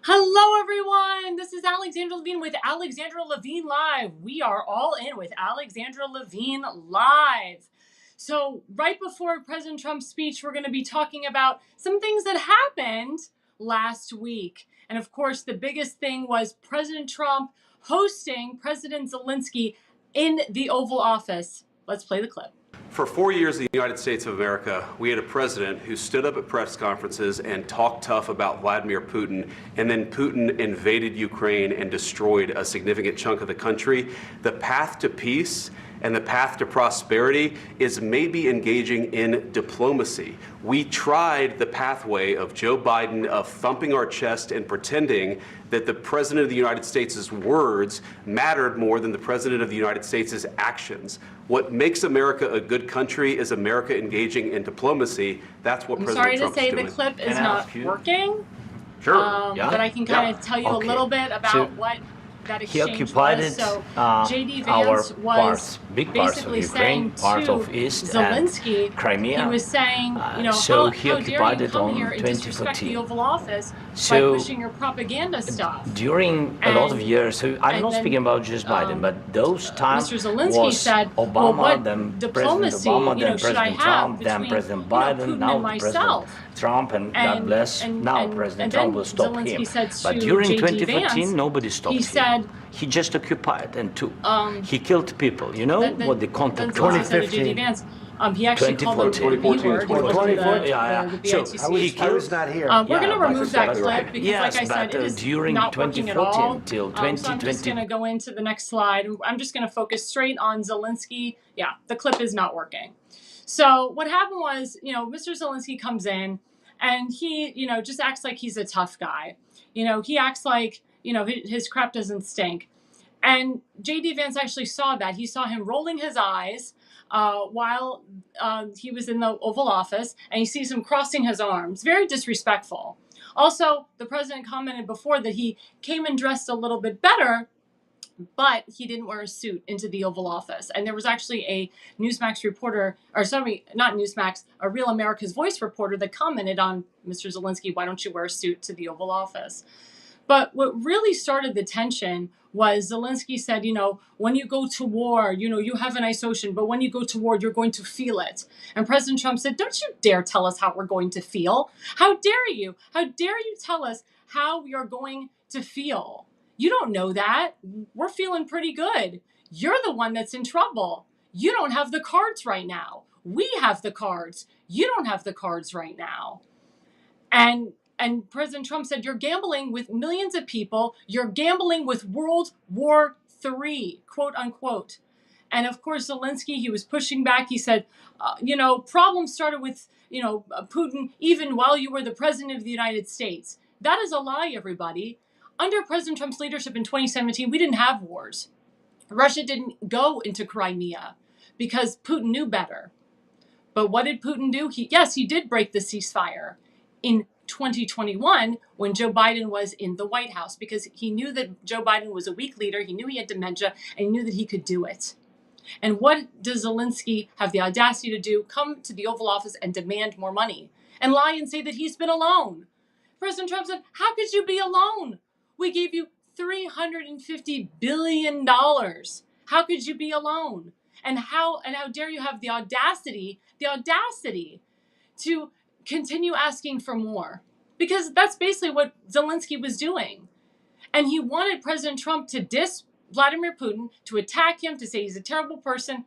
Hello, everyone. This is Alexandra Levine with Alexandra Levine Live. We are all in with Alexandra Levine Live. So right before President Trump's speech, we're going to be talking about some things that happened last week. And of course, the biggest thing was President Trump hosting President Zelensky in the Oval Office. Let's play the clip. For 4 years in the United States of America, we had a president who stood up at press conferences and talked tough about Vladimir Putin, and then Putin invaded Ukraine and destroyed a significant chunk of the country. The path to peace and the path to prosperity is maybe engaging in diplomacy. We tried the pathway of Joe Biden of thumping our chest and pretending that the President of the United States' words mattered more than the President of the United States' actions. What makes America a good country is America engaging in diplomacy. That's what President Trump is doing. I'm sorry to say the clip is not working. Sure. But I can kind of tell you a little bit about what that exchange was. So J.D. Vance was basically saying to Zelensky, Crimea. he was saying, So how he dare occupied you it come on here and disrespect the 2014. Oval Office by pushing your propaganda stuff. During a lot of years, so I'm not speaking about just Biden, but those times Mr. Zelensky was said, Obama, then diplomacy, President Obama, then should I President have Trump, then between, President Putin Biden, now and myself? President Trump, and God bless, now President Trump will stop Zelensky him. said to But during J.D. 2014, Vance, nobody stopped he him. said, He just occupied and took. He killed people. You know what the content was? 2015. He actually called them the B-word. So I was not here. We're going to remove that clip because, yes, like I said, it is during not working at all. 2014 till So I'm just 2020. going to go into the next slide. I'm just going to focus straight on Zelensky. Yeah, the clip is not working. So what happened was, Mr. Zelensky comes in and he, just acts like he's a tough guy. He acts like, his crap doesn't stink. And J.D. Vance actually saw that. He saw him rolling his eyes while he was in the Oval Office, and he sees him crossing his arms. Very disrespectful. Also, the president commented before that he came and dressed a little bit better, but he didn't wear a suit into the Oval Office. And there was actually a Newsmax reporter, or sorry, not Newsmax, a Real America's Voice reporter that commented on Mr. Zelensky, why don't you wear a suit to the Oval Office? But what really started the tension was Zelensky said, when you go to war, you have a nice ocean, but when you go to war, you're going to feel it. And President Trump said, don't you dare tell us how we're going to feel. How dare you? How dare you tell us how we are going to feel? You don't know that. We're feeling pretty good. You're the one that's in trouble. You don't have the cards right now. We have the cards. You don't have the cards right now. And President Trump said, you're gambling with millions of people. You're gambling with World War III, quote unquote. And of course, Zelensky, he was pushing back. He said, problems started with, Putin even while you were the president of the United States. That is a lie, everybody. Under President Trump's leadership in 2017, we didn't have wars. Russia didn't go into Crimea because Putin knew better. But what did Putin do? He did break the ceasefire in 2021 when Joe Biden was in the White House because he knew that Joe Biden was a weak leader. He knew he had dementia and he knew that he could do it. And what does Zelensky have the audacity to do? Come to the Oval Office and demand more money and lie and say that he's been alone. President Trump said, how could you be alone? We gave you $350 billion. How could you be alone? And how dare you have the audacity to continue asking for more? Because that's basically what Zelensky was doing. And he wanted President Trump to diss Vladimir Putin, to attack him, to say he's a terrible person.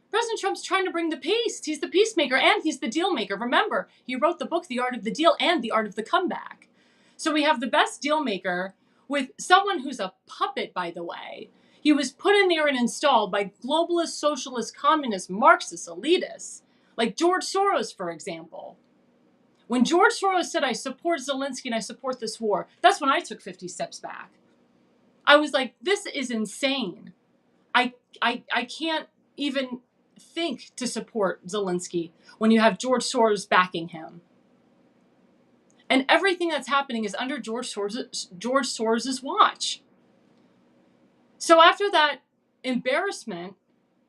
President Trump's trying to bring the peace. He's the peacemaker and he's the deal maker. Remember, he wrote the book, The Art of the Deal and The Art of the Comeback. So we have the best deal maker with someone who's a puppet, by the way. He was put in there and installed by globalist, socialist, communist, Marxist elitists, like George Soros, for example. When George Soros said, I support Zelensky and I support this war, that's when I took 50 steps back. I was like, this is insane. I can't even think to support Zelensky when you have George Soros backing him. And everything that's happening is under George Soros's watch. So after that embarrassment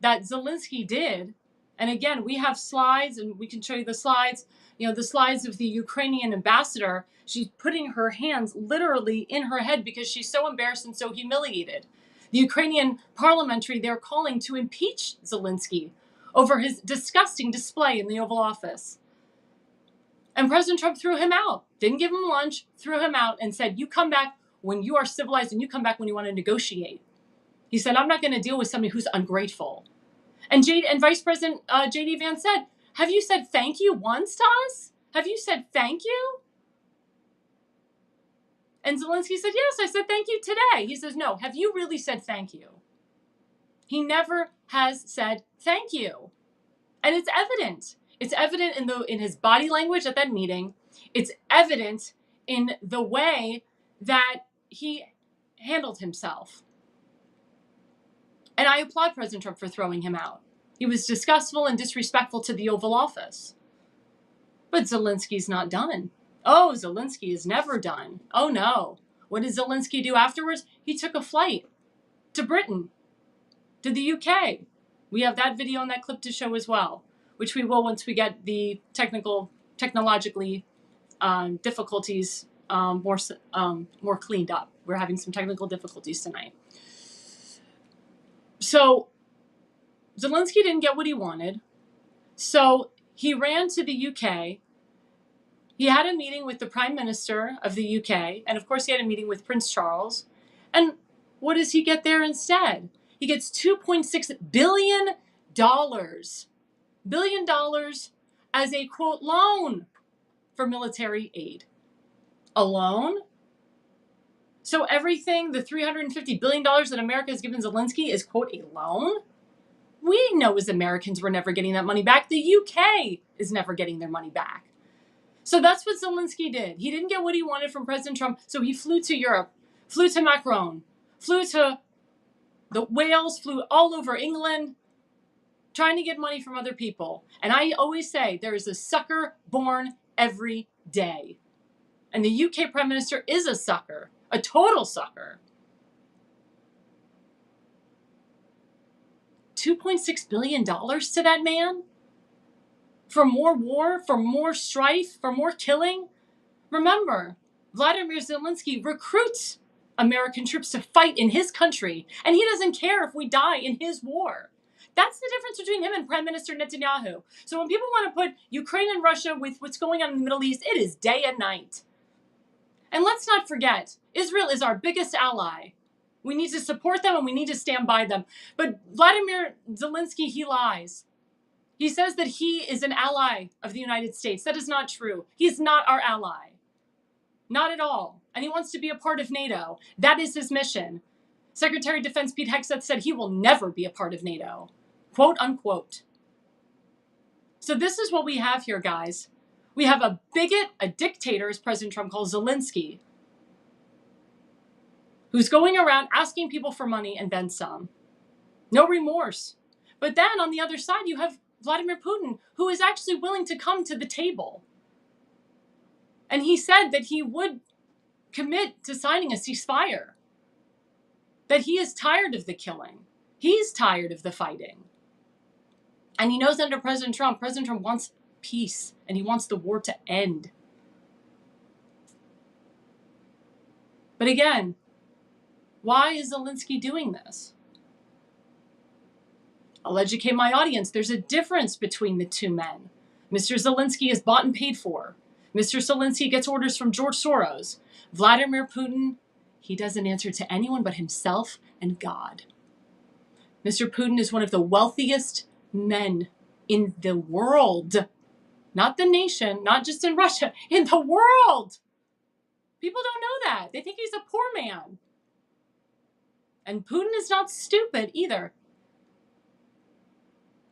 that Zelensky did, and again, we have slides and we can show you the slides, the slides of the Ukrainian ambassador. She's putting her hands literally in her head because she's so embarrassed and so humiliated. The Ukrainian parliamentary, they're calling to impeach Zelensky over his disgusting display in the Oval Office. And President Trump threw him out, didn't give him lunch, threw him out and said, you come back when you are civilized and you come back when you want to negotiate. He said, I'm not going to deal with somebody who's ungrateful. And Vice President J.D. Vance said, have you said thank you once to us? Have you said thank you? And Zelensky said, yes, I said thank you today. He says, no, have you really said thank you? He never has said thank you. And it's evident. It's evident in his body language at that meeting. It's evident in the way that he handled himself. And I applaud President Trump for throwing him out. He was disgustful and disrespectful to the Oval Office. But Zelensky's not done. Oh, Zelensky is never done. Oh, no. What did Zelensky do afterwards? He took a flight to Britain, to the UK. We have that video and that clip to show as well, which we will once we get the technologically difficulties more cleaned up. We're having some technical difficulties tonight. So Zelensky didn't get what he wanted. So he ran to the UK. He had a meeting with the Prime Minister of the UK. And of course, he had a meeting with Prince Charles. And what does he get there instead? He gets $2.6 billion as a, quote, loan for military aid. A loan? So everything, the $350 billion that America has given Zelensky is, quote, a loan? We know as Americans we're never getting that money back. The UK is never getting their money back. So that's what Zelensky did. He didn't get what he wanted from President Trump, so he flew to Europe, flew to Macron, flew to the Wales, flew all over England, trying to get money from other people. And I always say there is a sucker born every day. And the UK Prime Minister is a sucker, a total sucker. $2.6 billion to that man? For more war, for more strife, for more killing? Remember, Vladimir Zelensky recruits American troops to fight in his country, and he doesn't care if we die in his war. That's the difference between him and Prime Minister Netanyahu. So when people want to put Ukraine and Russia with what's going on in the Middle East, it is day and night. And let's not forget, Israel is our biggest ally. We need to support them and we need to stand by them. But Vladimir Zelensky, he lies. He says that he is an ally of the United States. That is not true. He is not our ally. Not at all. And he wants to be a part of NATO. That is his mission. Secretary of Defense Pete Hegseth said he will never be a part of NATO. Quote, unquote. So this is what we have here, guys. We have a bigot, a dictator, as President Trump calls Zelensky, who's going around asking people for money and then some. No remorse. But then on the other side, you have Vladimir Putin, who is actually willing to come to the table. And he said that he would commit to signing a ceasefire. That he is tired of the killing. He's tired of the fighting. And he knows under President Trump wants peace and he wants the war to end. But again, why is Zelensky doing this? I'll educate my audience. There's a difference between the two men. Mr. Zelensky is bought and paid for. Mr. Zelensky gets orders from George Soros. Vladimir Putin, he doesn't answer to anyone but himself and God. Mr. Putin is one of the wealthiest men in the world. Not the nation, not just in Russia, in the world. People don't know that. They think he's a poor man. And Putin is not stupid either.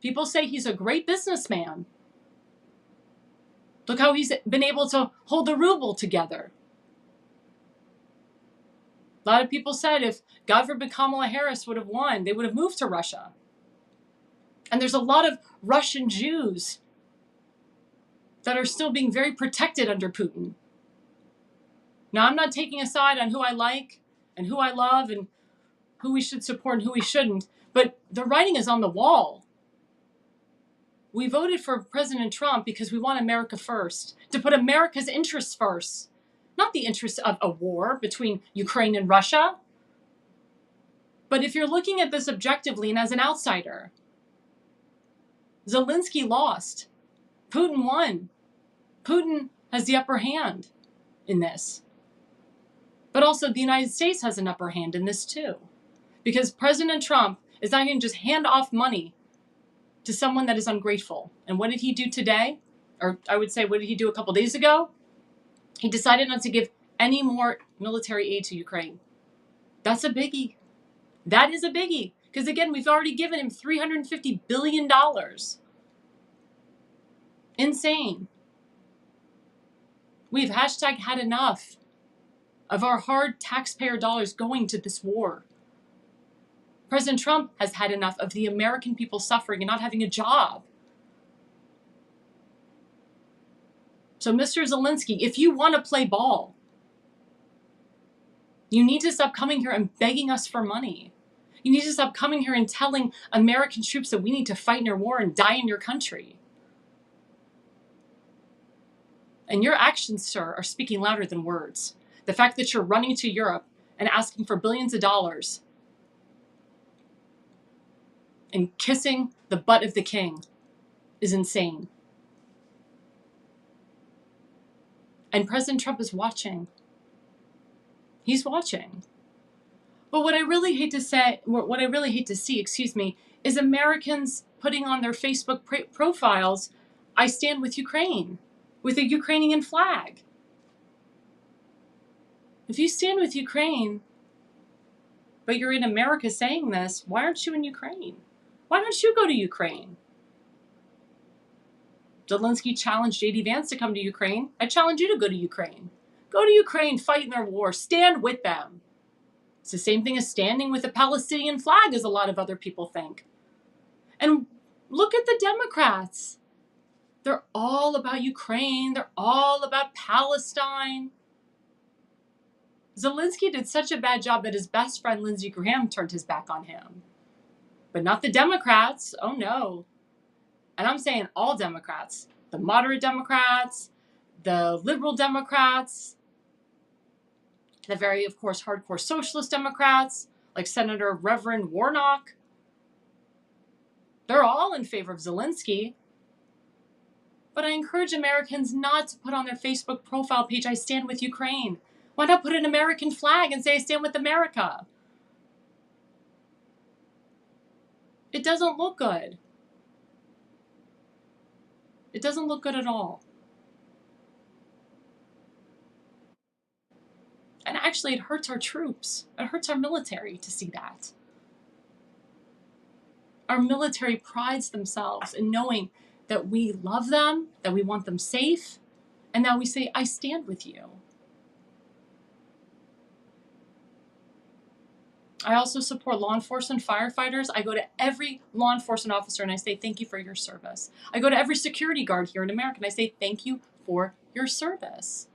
People say he's a great businessman. Look how he's been able to hold the ruble together. A lot of people said if, God forbid, Kamala Harris would have won, they would have moved to Russia. And there's a lot of Russian Jews that are still being very protected under Putin. Now, I'm not taking a side on who I like and who I love and who we should support and who we shouldn't, but the writing is on the wall. We voted for President Trump because we want America first, to put America's interests first, not the interests of a war between Ukraine and Russia. But if you're looking at this objectively and as an outsider, Zelensky lost. Putin won. Putin has the upper hand in this. But also the United States has an upper hand in this too. Because President Trump is not going to just hand off money to someone that is ungrateful. And what did he do today? Or I would say, what did he do a couple days ago? He decided not to give any more military aid to Ukraine. That's a biggie. That is a biggie. Because again, we've already given him $350 billion. Insane. We've had enough of our hard taxpayer dollars going to this war. President Trump has had enough of the American people suffering and not having a job. So, Mr. Zelensky, if you want to play ball, you need to stop coming here and begging us for money. You need to stop coming here and telling American troops that we need to fight in your war and die in your country. And your actions, sir, are speaking louder than words. The fact that you're running to Europe and asking for billions of dollars and kissing the butt of the king is insane. And President Trump is watching. He's watching. But what I really hate to see, is Americans putting on their Facebook profiles, "I stand with Ukraine," with a Ukrainian flag. If you stand with Ukraine, but you're in America saying this, why aren't you in Ukraine? Why don't you go to Ukraine? Zelensky challenged J.D. Vance to come to Ukraine. I challenge you to go to Ukraine. Go to Ukraine, fight in their war, stand with them. It's the same thing as standing with the Palestinian flag, as a lot of other people think. And look at the Democrats. They're all about Ukraine. They're all about Palestine. Zelensky did such a bad job that his best friend Lindsey Graham turned his back on him. But not the Democrats. Oh no. And I'm saying all Democrats. The moderate Democrats, the liberal Democrats, the very, of course, hardcore socialist Democrats, like Senator Reverend Warnock. They're all in favor of Zelensky. But I encourage Americans not to put on their Facebook profile page, "I stand with Ukraine." Why not put an American flag and say, "I stand with America"? It doesn't look good. It doesn't look good at all. And actually, it hurts our troops. It hurts our military to see that. Our military prides themselves in knowing that we love them, that we want them safe, and that we say, "I stand with you." I also support law enforcement, firefighters. I go to every law enforcement officer and I say, "Thank you for your service." I go to every security guard here in America and I say, "Thank you for your service."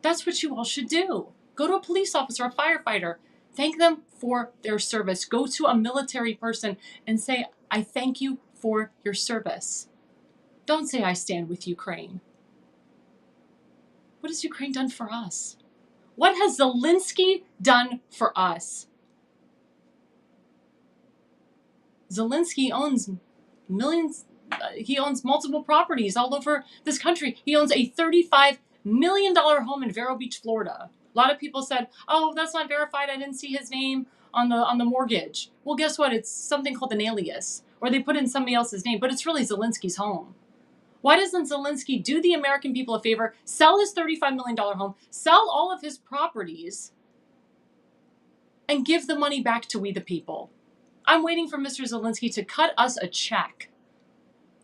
That's what you all should do. Go to a police officer, a firefighter. Thank them for their service. Go to a military person and say, "I thank you for your service." Don't say, "I stand with Ukraine." What has Ukraine done for us? What has Zelensky done for us? Zelensky owns millions. He owns multiple properties all over this country. He owns a $35 million home in Vero Beach, Florida. A lot of people said, "Oh, that's not verified. I didn't see his name on the mortgage." Well, guess what? It's something called an alias, or they put in somebody else's name, but it's really Zelensky's home. Why doesn't Zelensky do the American people a favor, sell his $35 million home, sell all of his properties, and give the money back to we the people? I'm waiting for Mr. Zelensky to cut us a check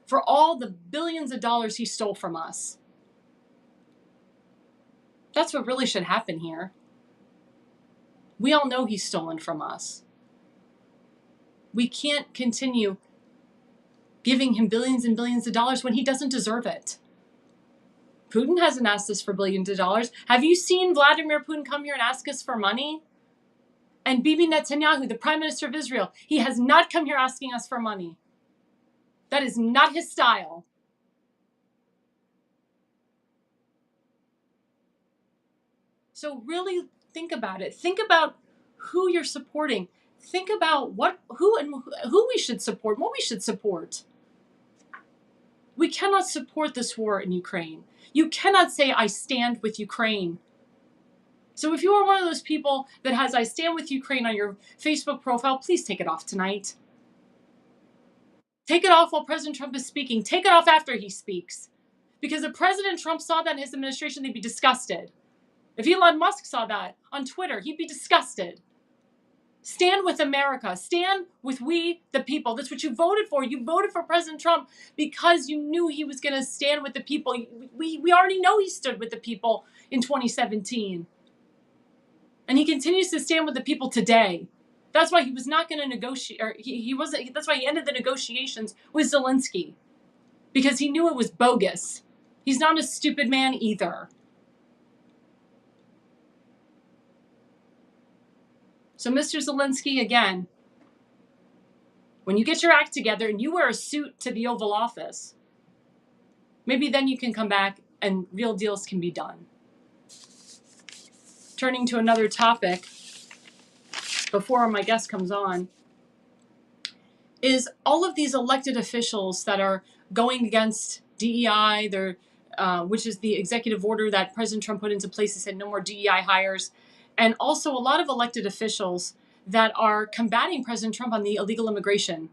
for all the billions of dollars he stole from us. That's what really should happen here. We all know he's stolen from us. We can't continue giving him billions and billions of dollars when he doesn't deserve it. Putin hasn't asked us for billions of dollars. Have you seen Vladimir Putin come here and ask us for money? And Bibi Netanyahu, the Prime Minister of Israel, he has not come here asking us for money. That is not his style. So really think about it. Think about who you're supporting. Think about who we should support, what we should support. We cannot support this war in Ukraine. You cannot say, I stand with Ukraine. So if you are one of those people that has I stand with Ukraine on your Facebook profile, please take it off tonight. Take it off while President Trump is speaking. Take it off after he speaks. Because if President Trump saw that in his administration, they'd be disgusted. If Elon Musk saw that on Twitter, he'd be disgusted. Stand with America. Stand with we, the people. That's what you voted for. You voted for President Trump because you knew he was going to stand with the people. We already know he stood with the people in 2017. And he continues to stand with the people today. That's why he was not going to negotiate, or he wasn't, that's why he ended the negotiations with Zelensky. Because he knew it was bogus. He's not a stupid man either. So, Mr. Zelensky, again, when you get your act together and you wear a suit to the Oval Office, maybe then you can come back and real deals can be done. Turning to another topic, before my guest comes on, is all of these elected officials that are going against DEI, which is the executive order that President Trump put into place that said no more DEI hires, and also a lot of elected officials that are combating President Trump on the illegal immigration.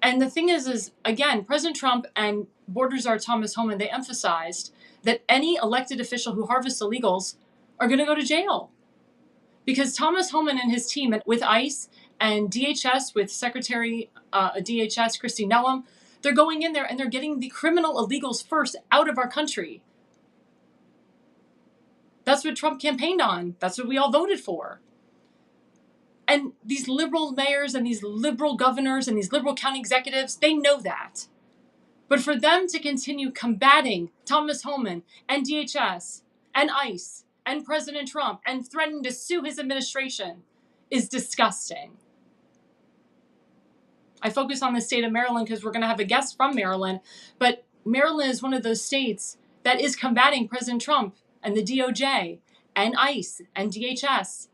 And the thing is again, President Trump and Border Czar Thomas Homan, they emphasized that any elected official who harvests illegals are going to go to jail. Because Thomas Homan and his team with ICE and DHS, with Secretary DHS Kristi Noem, they're going in there and they're getting the criminal illegals first out of our country. That's what Trump campaigned on. That's what we all voted for. And these liberal mayors and these liberal governors and these liberal county executives, they know that. But for them to continue combating Thomas Homan and DHS and ICE and President Trump and threatening to sue his administration is disgusting. I focus on the state of Maryland because we're going to have a guest from Maryland, but Maryland is one of those states that is combating President Trump and the DOJ and ICE and DHS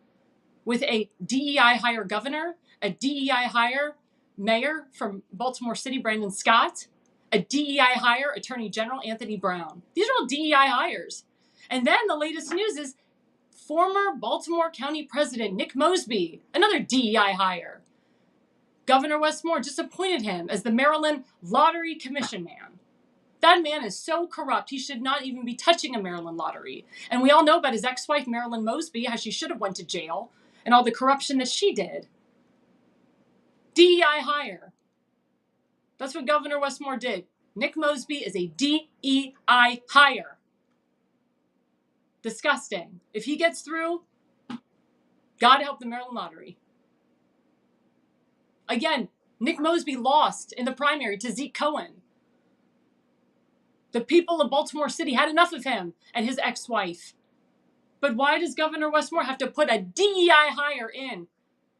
with a DEI hire governor, a DEI hire mayor from Baltimore City, Brandon Scott, a DEI hire Attorney General Anthony Brown. These are all DEI hires. And then the latest news is former Baltimore County President Nick Mosby, another DEI hire. Governor Wes Moore just appointed him as the Maryland Lottery Commission man. That man is so corrupt, he should not even be touching a Maryland lottery. And we all know about his ex-wife, Marilyn Mosby, how she should have went to jail, and all the corruption that she did. DEI hire. That's what Governor Wes Moore did. Nick Mosby is a DEI hire. Disgusting. If he gets through, God help the Maryland lottery. Again, Nick Mosby lost in the primary to Zeke Cohen. The people of Baltimore City had enough of him and his ex-wife. But why does Governor Wes Moore have to put a DEI hire in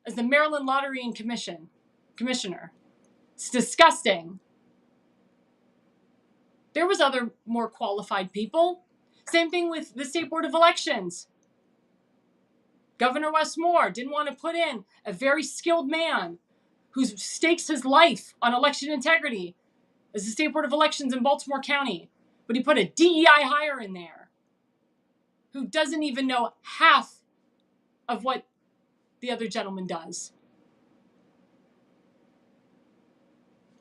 as the Maryland Lottery and Commissioner? It's disgusting. There was other more qualified people. Same thing with the State Board of Elections. Governor Wes Moore didn't want to put in a very skilled man who stakes his life on election integrity as the State Board of Elections in Baltimore County. But he put a DEI hire in there who doesn't even know half of what the other gentleman does.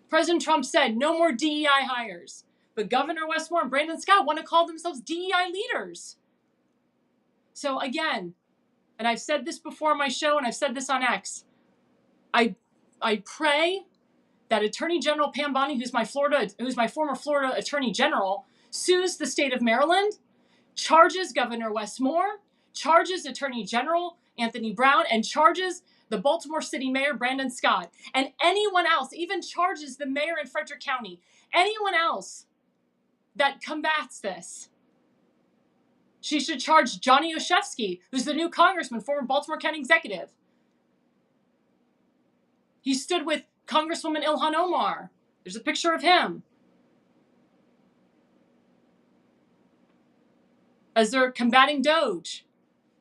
President Trump said no more DEI hires. But Governor Wes Moore and Brandon Scott want to call themselves DEI leaders. So again, and I've said this before on my show and I've said this on X, I pray that Attorney General Pam Bondi, who's my former Florida Attorney General, sues the state of Maryland, charges Governor Wes Moore, charges Attorney General Anthony Brown, and charges the Baltimore City Mayor Brandon Scott, and anyone else, even charges the mayor in Frederick County, anyone else that combats this. She should charge Johnny Oshefsky, who's the new congressman, former Baltimore County executive. He stood with Congresswoman Ilhan Omar There's a picture of him as they're combating Doge,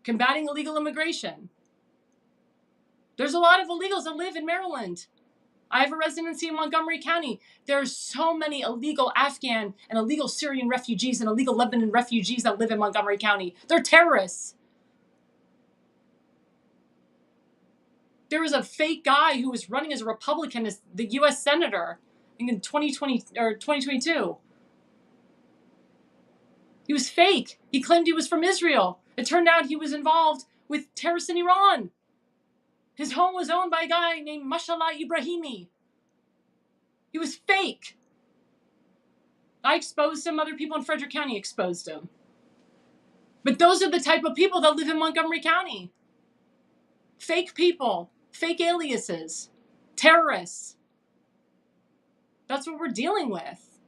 combating illegal immigration. There's a lot of illegals that live in Maryland. I have a residency in Montgomery County. There's so many illegal Afghan and illegal Syrian refugees and illegal Lebanon refugees that live in Montgomery County. They're terrorists. There was a fake guy who was running as a Republican as the U.S. Senator in 2020 or 2022. He was fake. He claimed he was from Israel. It turned out he was involved with terrorists in Iran. His home was owned by a guy named Mashallah Ibrahimi. He was fake. I exposed him. Other people in Frederick County exposed him. But those are the type of people that live in Montgomery County. Fake people, fake aliases, terrorists. That's what we're dealing with.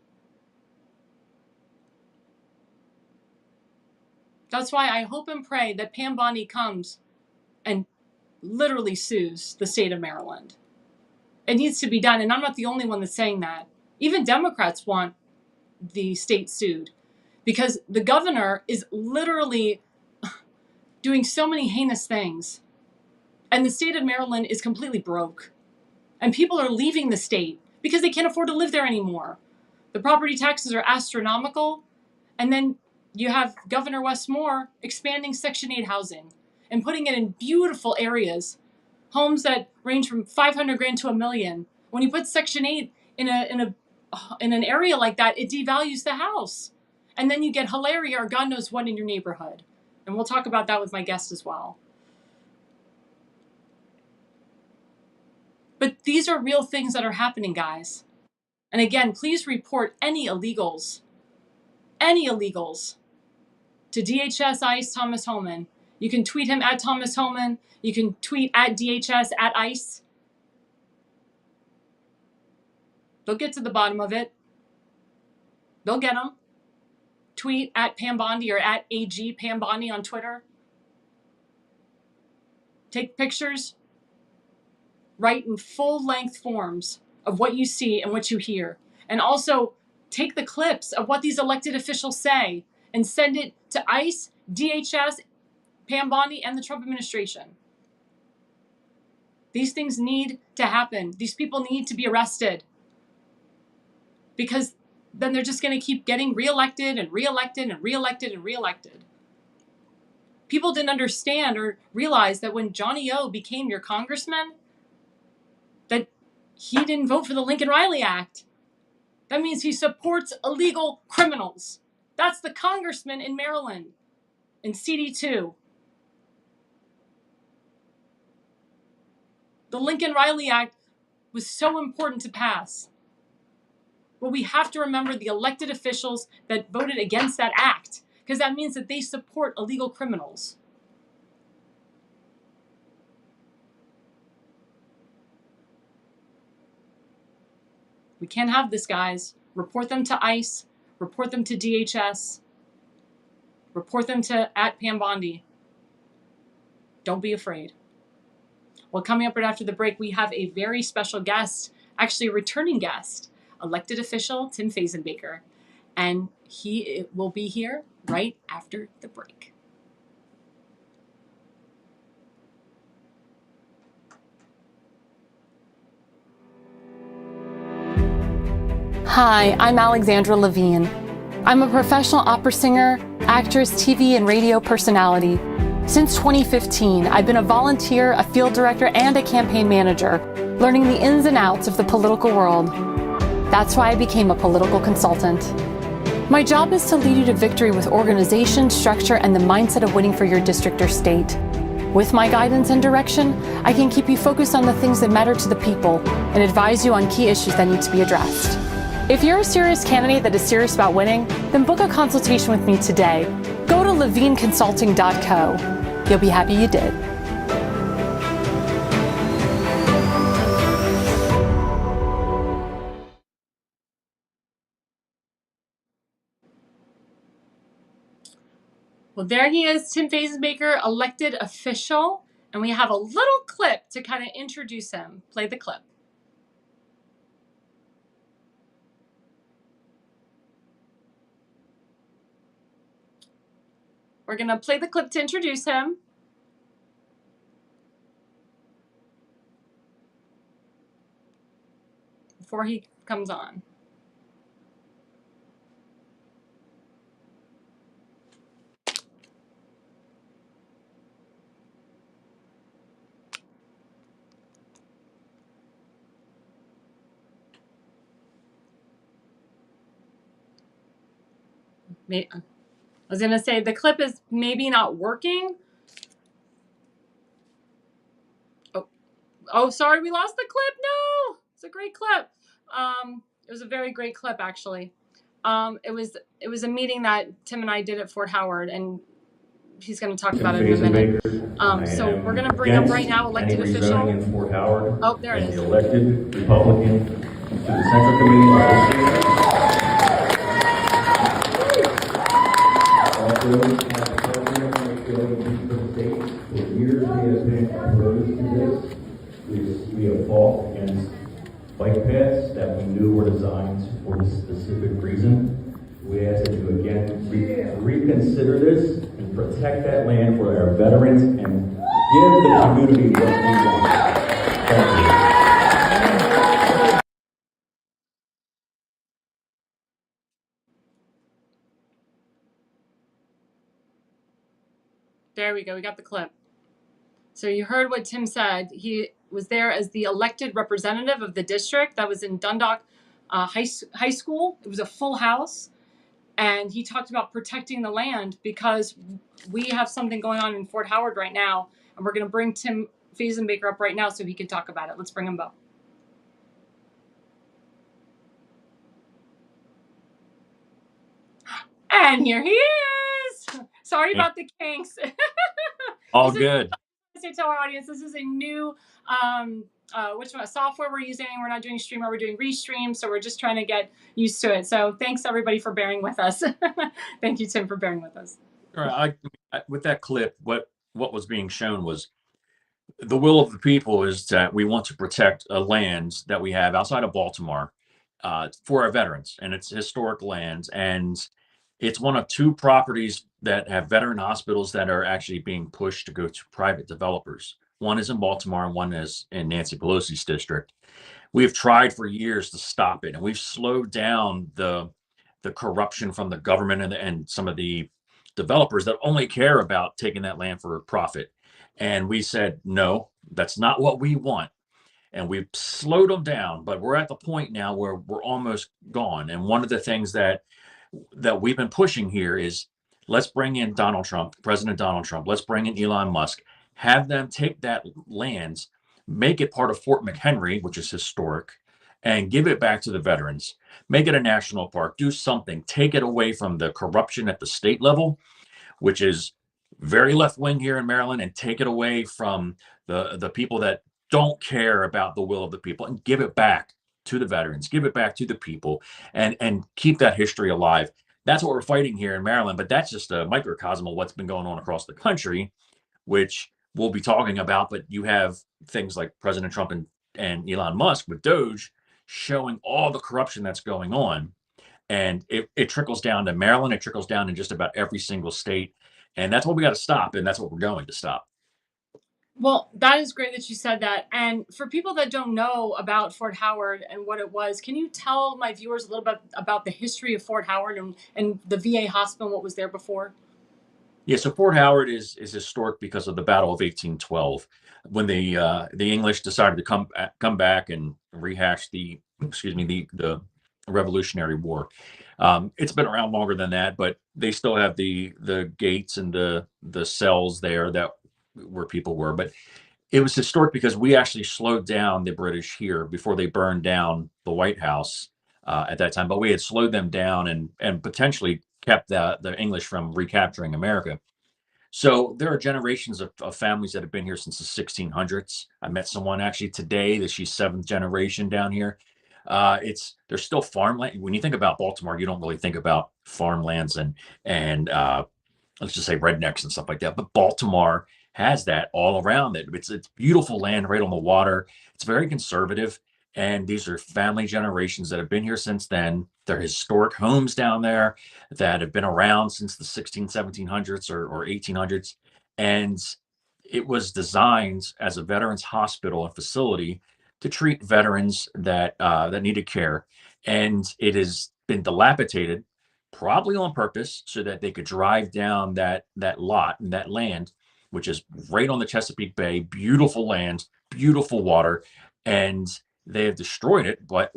That's why I hope and pray that Pam Bondi comes and literally sues the state of Maryland. It needs to be done, and I'm not the only one that's saying that. Even Democrats want the state sued because the governor is literally doing so many heinous things, and the state of Maryland is completely broke, and people are leaving the state because they can't afford to live there anymore. The property taxes are astronomical, and then you have Governor Wes Moore expanding Section 8 housing and putting it in beautiful areas, homes that range from $500,000 to $1 million. When you put Section 8 in an area like that, it devalues the house. And then you get Hilaria or God knows what in your neighborhood. And we'll talk about that with my guest as well. But these are real things that are happening, guys. And again, please report any illegals to DHS, ICE, Thomas Homan. You can tweet him at Thomas Homan. You can tweet at DHS, at ICE. They'll get to the bottom of it. They'll get them. Tweet at Pam Bondi or at AG Pam Bondi on Twitter. Take pictures. Write in full-length forms of what you see and what you hear. And also take the clips of what these elected officials say and send it to ICE, DHS, Pam Bondi, and the Trump administration. These things need to happen. These people need to be arrested. Because then they're just going to keep getting reelected and reelected and reelected and reelected. People didn't understand or realize that when Johnny O became your congressman, that he didn't vote for the Lincoln-Riley Act. That means he supports illegal criminals. That's the congressman in Maryland, in CD2. The Lincoln-Riley Act was so important to pass. But we have to remember the elected officials that voted against that act, because that means that they support illegal criminals. We can't have this, guys. Report them to ICE. Report them to DHS. Report them to at Pam Bondi. Don't be afraid. Well, coming up right after the break, we have a very special guest, actually a returning guest, elected official Tim Fazenbaker. And he will be here right after the break. Hi, I'm Alexandra Levine. I'm a professional opera singer, actress, TV, and radio personality. Since 2015, I've been a volunteer, a field director, and a campaign manager, learning the ins and outs of the political world. That's why I became a political consultant. My job is to lead you to victory with organization, structure, and the mindset of winning for your district or state. With my guidance and direction, I can keep you focused on the things that matter to the people and advise you on key issues that need to be addressed. If you're a serious candidate that is serious about winning, then book a consultation with me today. Go to levineconsulting.co. You'll be happy you did. Well, there he is, Tim Fazenbaker, elected official, and we have a little clip to kind of introduce him. Play the clip. We're going to play the clip to introduce him. Before he comes on. I was going to say the clip is maybe not working. Oh, sorry, we lost the clip. No, it's a great clip. It was a very great clip, actually. It was a meeting that Tim and I did at Fort Howard, and he's going to talk about it in a minute. So we're going to bring up right now elected official. In Fort Howard. Oh, there it is. The elected Republican to the Central Committee of the State. Also, as the president of the state, for years we have been opposed to this. We have fought against bike paths that we knew were designed for this specific reason. We ask that you again reconsider this and protect that land for our veterans and give the community what we want. Thank you. There we go. We got the clip. So you heard what Tim said. He was there as the elected representative of the district. That was in Dundalk High School. It was a full house. And he talked about protecting the land because we have something going on in Fort Howard right now. And we're going to bring Tim Fiesenbaker up right now so he can talk about it. Let's bring him up. And here he is. Sorry about the kinks. All good. To tell our audience, this is a new software we're using. We're not doing Streamer, we're doing Restream, so we're just trying to get used to it. So thanks everybody for bearing with us. Thank you, Tim, for bearing with us. All right. With that clip, what was being shown was the will of the people is that we want to protect lands that we have outside of Baltimore for our veterans, and it's historic lands, and it's one of two properties that have veteran hospitals that are actually being pushed to go to private developers. One is in Baltimore and one is in Nancy Pelosi's district. We have tried for years to stop it, and we've slowed down the corruption from the government and some of the developers that only care about taking that land for profit. And we said, no, that's not what we want. And we've slowed them down, but we're at the point now where we're almost gone. And one of the things that we've been pushing here is let's bring in Donald Trump, President Donald Trump. Let's bring in Elon Musk, have them take that land, make it part of Fort McHenry, which is historic, and give it back to the veterans. Make it a national park, do something, take it away from the corruption at the state level, which is very left wing here in Maryland, and take it away from the people that don't care about the will of the people, and give it back to the veterans, give it back to the people, and keep that history alive. That's what we're fighting here in Maryland, but that's just a microcosm of what's been going on across the country, which we'll be talking about. But you have things like President Trump and Elon Musk with Doge showing all the corruption that's going on. And it trickles down to Maryland, it trickles down in just about every single state. And that's what we got to stop, and that's what we're going to stop. Well, that is great that you said that. And for people that don't know about Fort Howard and what it was, can you tell my viewers a little bit about the history of Fort Howard and the VA hospital and what was there before? Yeah, so Fort Howard is historic because of the Battle of 1812, when the English decided to come back and rehash the Revolutionary War. It's been around longer than that, but they still have the gates and the cells there that where people were. But it was historic because we actually slowed down the British here before they burned down the White House at that time. But we had slowed them down and potentially kept the English from recapturing America. So there are generations of families that have been here since the 1600s. I met someone actually today that she's 7th generation down here. There's still farmland. When you think about Baltimore, you don't really think about farmlands and let's just say rednecks and stuff like that. But Baltimore has that all around it. It's beautiful land right on the water. It's very conservative. And these are family generations that have been here since then. They're historic homes down there that have been around since the 1700s or 1800s. And it was designed as a veterans hospital and facility to treat veterans that needed care. And it has been dilapidated, probably on purpose, so that they could drive down that lot and that land, which is right on the Chesapeake Bay. Beautiful land, beautiful water, and they have destroyed it, but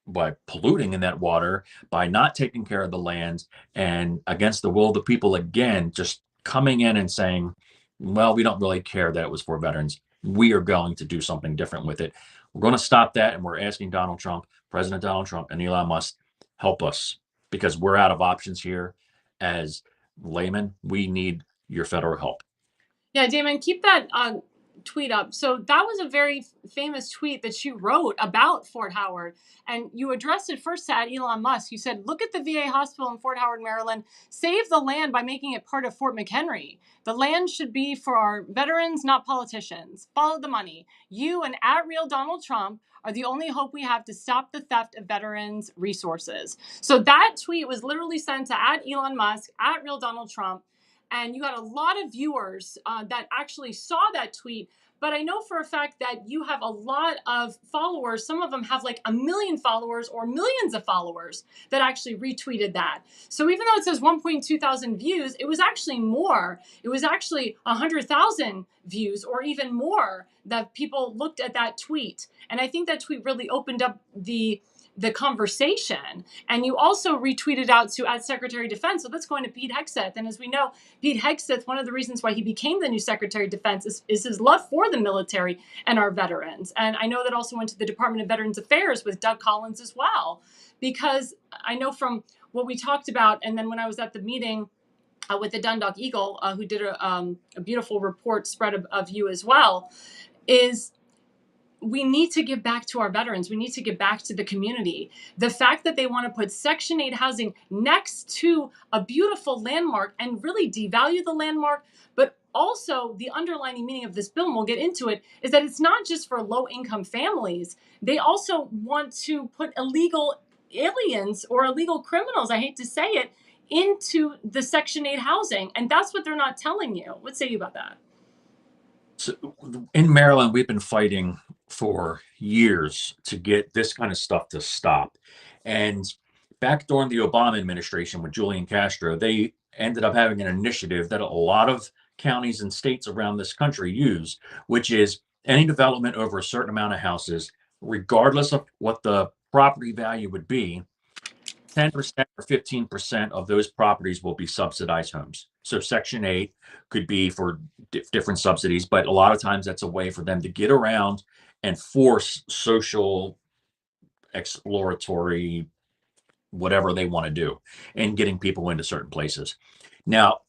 by polluting in that water, by not taking care of the land, and against the will of the people again, just coming in and saying, well, we don't really care that it was for veterans. We are going to do something different with it. We're going to stop that, and we're asking Donald Trump, President Donald Trump, and Elon Musk, help us, because we're out of options here. As laymen, we need your federal help. Yeah, Damon, keep that tweet up. So that was a very famous tweet that you wrote about Fort Howard, and you addressed it first to Elon Musk. You said, look at the VA hospital in Fort Howard, Maryland. Save the land by making it part of Fort McHenry. The land should be for our veterans, not politicians. Follow the money. You and @real Donald Trump are the only hope we have to stop the theft of veterans' resources. So that tweet was literally sent to @Elon Musk, @real Donald Trump. And you got a lot of viewers that actually saw that tweet. But I know for a fact that you have a lot of followers. Some of them have like 1 million followers or millions of followers that actually retweeted that. So even though it says 1.2 thousand views, it was actually more. It was actually 100,000 views or even more that people looked at that tweet. And I think that tweet really opened up the conversation. And you also retweeted out to Secretary of Defense. So that's going to Pete Hegseth. And as we know, Pete Hegseth, one of the reasons why he became the new Secretary of Defense is his love for the military and our veterans. And I know that also went to the Department of Veterans Affairs with Doug Collins as well, because I know from what we talked about, and then when I was at the meeting with the Dundalk Eagle, who did a beautiful report spread of you as well, is we need to give back to our veterans. We need to give back to the community. The fact that they want to put Section 8 housing next to a beautiful landmark and really devalue the landmark, but also the underlying meaning of this bill, and we'll get into it, is that it's not just for low-income families. They also want to put illegal aliens or illegal criminals, I hate to say it, into the Section 8 housing. And that's what they're not telling you. What say you about that? So in Maryland, we've been fighting for years to get this kind of stuff to stop. And back during the Obama administration with Julian Castro, they ended up having an initiative that a lot of counties and states around this country use, which is any development over a certain amount of houses, regardless of what the property value would be, 10% or 15% of those properties will be subsidized homes. So Section 8 could be for different subsidies, but a lot of times that's a way for them to get around and force social exploratory whatever they want to do and getting people into certain places. Now,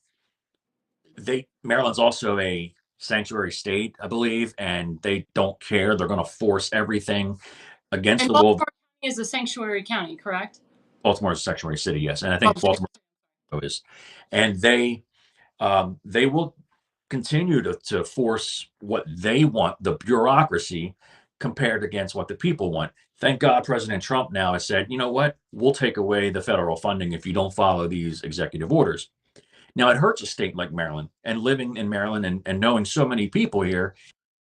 Maryland's also a sanctuary state, I believe, and they don't care. They're going to force everything against the will. Baltimore is a sanctuary county, correct? Baltimore is a sanctuary city, yes, and I think Baltimore is, and they will continue to force what they want, the bureaucracy, compared against what the people want. Thank God President Trump now has said, you know what, we'll take away the federal funding if you don't follow these executive orders. Now, it hurts a state like Maryland, and living in Maryland and knowing so many people here,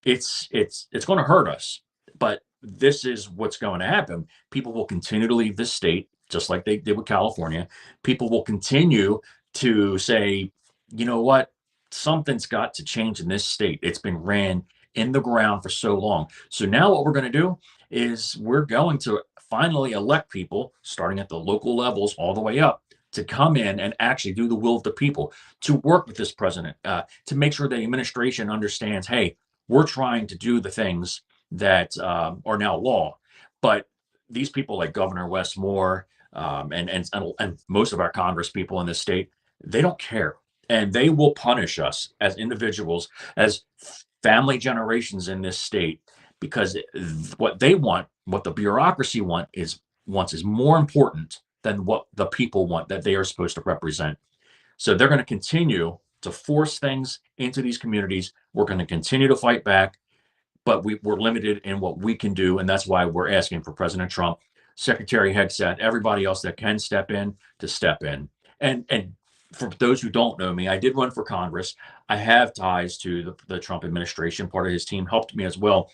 it's going to hurt us. But this is what's going to happen. People will continue to leave this state, just like they did with California. People will continue to say, you know what, something's got to change in this state. It's been ran in the ground for so long. So now what we're going to do is we're going to finally elect people, starting at the local levels all the way up, to come in and actually do the will of the people, to work with this president, to make sure the administration understands, hey, we're trying to do the things that are now law. But these people like Governor Wes Moore and most of our Congress people in this state, they don't care. And they will punish us as individuals, as family generations in this state, because what they want, what the bureaucracy wants is more important than what the people want that they are supposed to represent. So they're going to continue to force things into these communities. We're going to continue to fight back. but we're limited in what we can do, and that's why we're asking for President Trump, Secretary Hegseth, everybody else that can step in to step in. And for those who don't know me, I did run for Congress. I have ties to the Trump administration. Part of his team helped me as well.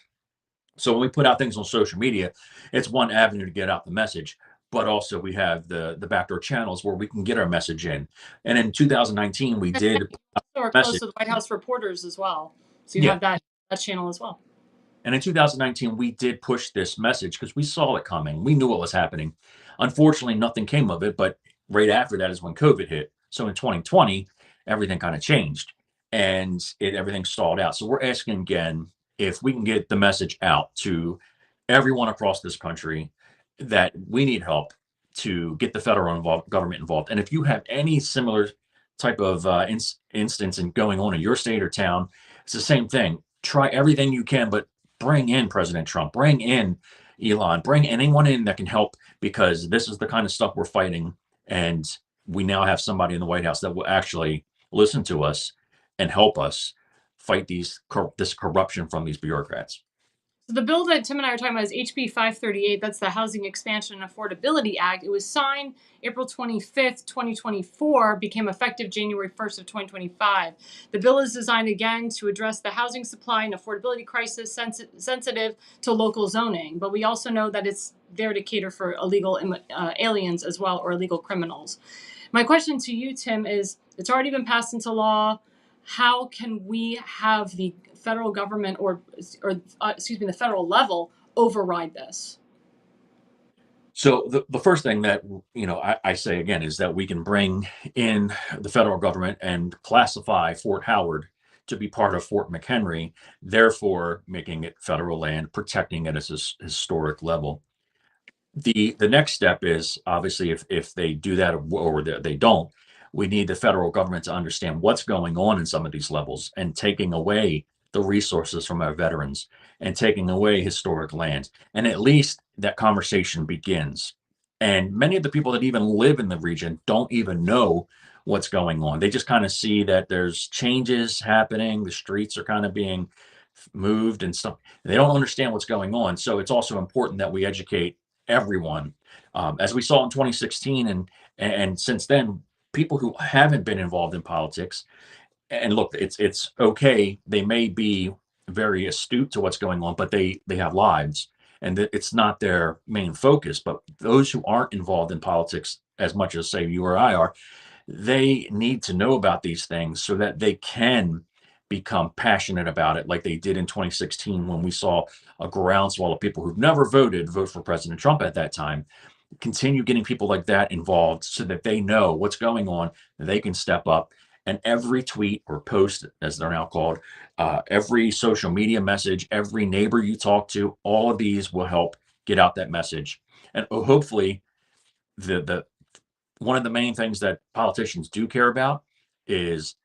So when we put out things on social media, it's one avenue to get out the message, but also we have the backdoor channels where we can get our message in. And in 2019, we did So we're close message. to the White House reporters as well. So you Yeah. have that channel as well. And in 2019, we did push this message because we saw it coming. We knew what was happening. Unfortunately, nothing came of it. But right after that is when COVID hit. So in 2020, everything kind of changed and everything stalled out. So we're asking again if we can get the message out to everyone across this country that we need help to get the federal government involved. And if you have any similar type of instance in going on in your state or town, it's the same thing. Try everything you can, but bring in President Trump, bring in Elon, bring anyone in that can help, because this is the kind of stuff we're fighting. And we now have somebody in the White House that will actually listen to us and help us fight this corruption from these bureaucrats. So the bill that Tim and I are talking about is HB 538. That's the Housing Expansion and Affordability Act. It was signed April 25th, 2024, became effective January 1st of 2025. The bill is designed again to address the housing supply and affordability crisis sensitive to local zoning. But we also know that it's there to cater for illegal aliens as well, or illegal criminals. My question to you, Tim, is it's already been passed into law. How can we have the federal government or the federal level override this? So the first thing that I say again is that we can bring in the federal government and classify Fort Howard to be part of Fort McHenry, therefore making it federal land, protecting it as a historic level. The next step is obviously if they do that or they don't, we need the federal government to understand what's going on in some of these levels and taking away the resources from our veterans and taking away historic land. And at least that conversation begins. And many of the people that even live in the region don't even know what's going on. They just kind of see that there's changes happening. The streets are kind of being moved and stuff. They don't understand what's going on. So it's also important that we educate everyone. As we saw in 2016 and since then, people who haven't been involved in politics, and look, it's okay. They may be very astute to what's going on, but they have lives, and it's not their main focus. But those who aren't involved in politics as much as say you or I are, they need to know about these things so that they can become passionate about it, like they did in 2016 when we saw a groundswell of people who've never vote for President Trump at that time. Continue getting people like that involved so that they know what's going on, they can step up. And every tweet or post, as they're now called, every social media message, every neighbor you talk to, all of these will help get out that message. And hopefully, the one of the main things that politicians do care about is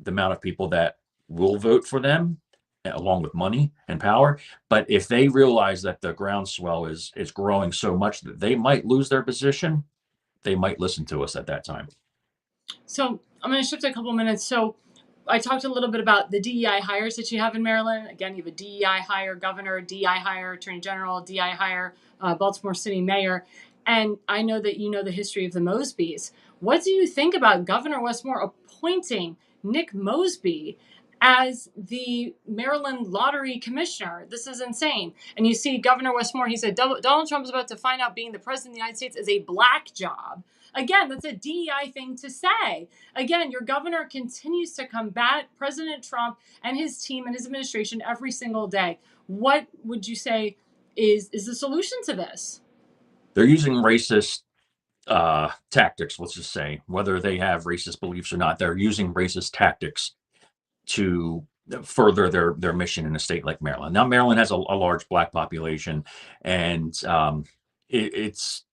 the amount of people that will vote for them, along with money and power. But if they realize that the groundswell is growing so much that they might lose their position, they might listen to us at that time. So I'm going to shift a couple minutes. So I talked a little bit about the DEI hires that you have in Maryland. Again, you have a DEI hire governor, DEI hire attorney general, DEI hire Baltimore City mayor. And I know that you know the history of the Mosbys. What do you think about Governor Westmore appointing Nick Mosby as the Maryland lottery commissioner? This is insane. And you see Governor Westmore, he said, Donald Trump is about to find out being the president of the United States is a black job. Again, that's a DEI thing to say. Again, your governor continues to combat President Trump and his team and his administration every single day. What would you say is the solution to this? They're using racist tactics, let's just say, whether they have racist beliefs or not. They're using racist tactics to further their mission in a state like Maryland. Now, Maryland has a large black population, and it's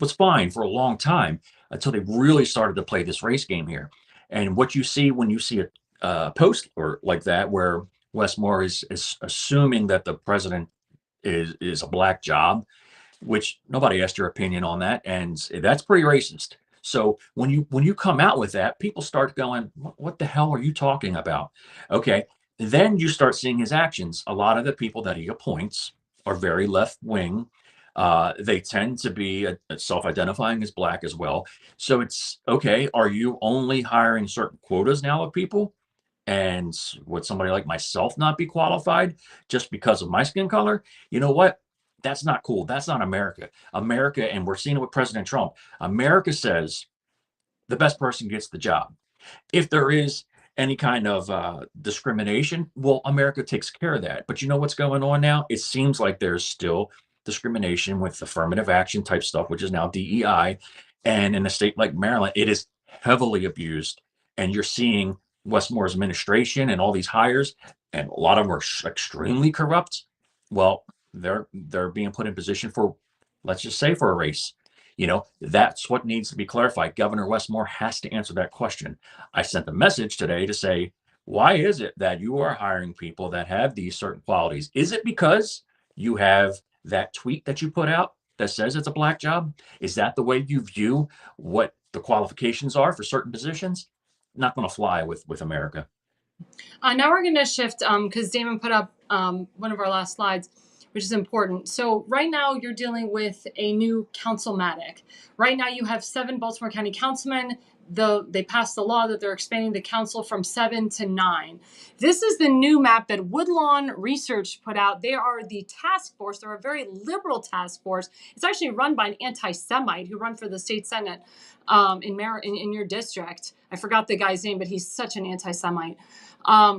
was fine for a long time until they really started to play this race game here. And what you see when you see a post or like that, where Westmore is assuming that the president is a black job, which nobody asked your opinion on that, and that's pretty racist. So when you come out with that, people start going, what the hell are you talking about? Okay, Then you start seeing his actions. A lot of the people that he appoints are very left wing. They tend to be self-identifying as black as well. So it's okay. Are you only hiring certain quotas now of people? And would somebody like myself not be qualified just because of my skin color? You know what? That's not cool. That's not America. America, and we're seeing it with President Trump. America says the best person gets the job. If there is any kind of discrimination, well, America takes care of that. But you know what's going on now? It seems like there's still discrimination with affirmative action type stuff, which is now DEI. And in a state like Maryland, it is heavily abused. And you're seeing Westmore's administration and all these hires, and a lot of them are extremely corrupt. Well, they're being put in position for, let's just say, for a race. You know, that's what needs to be clarified. Governor Westmore has to answer that question. I sent a message today to say, why is it that you are hiring people that have these certain qualities? Is it because you have that tweet that you put out that says it's a black job? Is that the way you view what the qualifications are for certain positions? Not going to fly with America. Now we're going to shift because Damon put up one of our last slides, which is important. So right now you're dealing with a new councilmatic. Right now you have 7 Baltimore County councilmen. They passed the law that they're expanding the council from 7 to 9. This is the new map that Woodlawn Research put out. They are the task force. They're a very liberal task force. It's actually run by an anti-Semite who ran for the state senate in your district. I forgot the guy's name, but he's such an anti-Semite.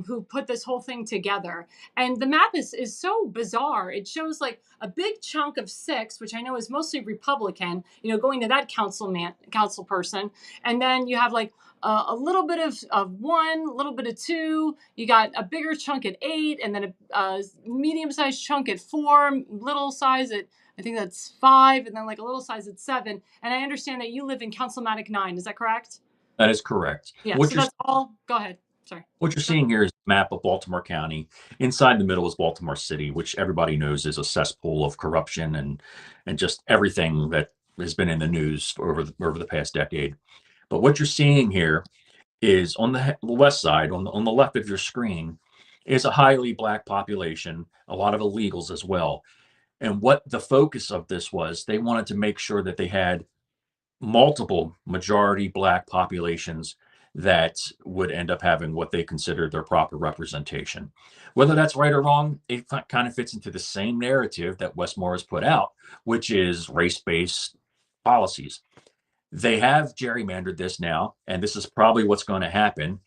Who put this whole thing together. And the map is so bizarre. It shows like a big chunk of 6, which I know is mostly Republican, going to that council person. And then you have like a little bit of 1, a little bit of 2. You got a bigger chunk at 8, and then a medium-sized chunk at 4, little size at, I think that's 5, and then like a little size at 7. And I understand that you live in Councilmatic 9. Is that correct? That is correct. Yeah, so that's all. Go ahead. Sorry. What you're seeing here is a map of Baltimore County. Inside the middle is Baltimore City, which everybody knows is a cesspool of corruption and just everything that has been in the news over the past decade. But what you're seeing here is on the west side, on the left of your screen, is a highly black population, a lot of illegals as well. And what the focus of this was, they wanted to make sure that they had multiple majority black populations that would end up having what they considered their proper representation. Whether that's right or wrong, it kind of fits into the same narrative that Westmore has put out, which is race-based policies. They have gerrymandered this now, and this is probably what's going to happen.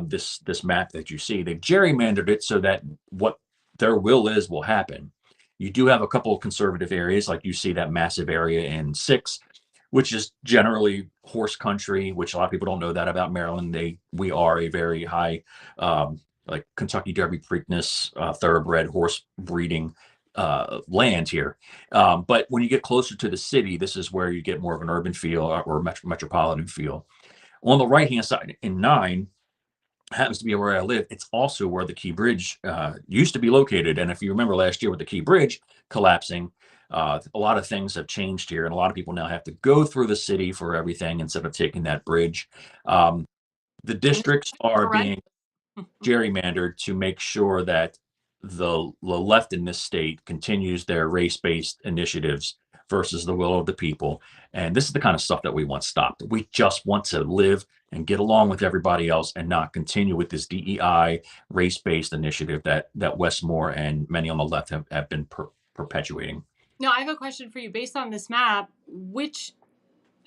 This map that you see, they've gerrymandered it so that what their will is will happen. You do have a couple of conservative areas, like you see that massive area in 6, which is generally horse country, which a lot of people don't know that about Maryland. We are a very high, like Kentucky Derby Preakness, thoroughbred horse breeding land here. But when you get closer to the city, this is where you get more of an urban feel or metropolitan feel. On the right-hand side in 9, happens to be where I live. It's also where the Key Bridge used to be located. And if you remember last year with the Key Bridge collapsing, a lot of things have changed here, and a lot of people now have to go through the city for everything instead of taking that bridge. The districts are being gerrymandered to make sure that the left in this state continues their race-based initiatives versus the will of the people. And this is the kind of stuff that we want stopped. We just want to live and get along with everybody else and not continue with this DEI race-based initiative that Westmore and many on the left have been perpetuating. Now, I have a question for you. Based on this map, which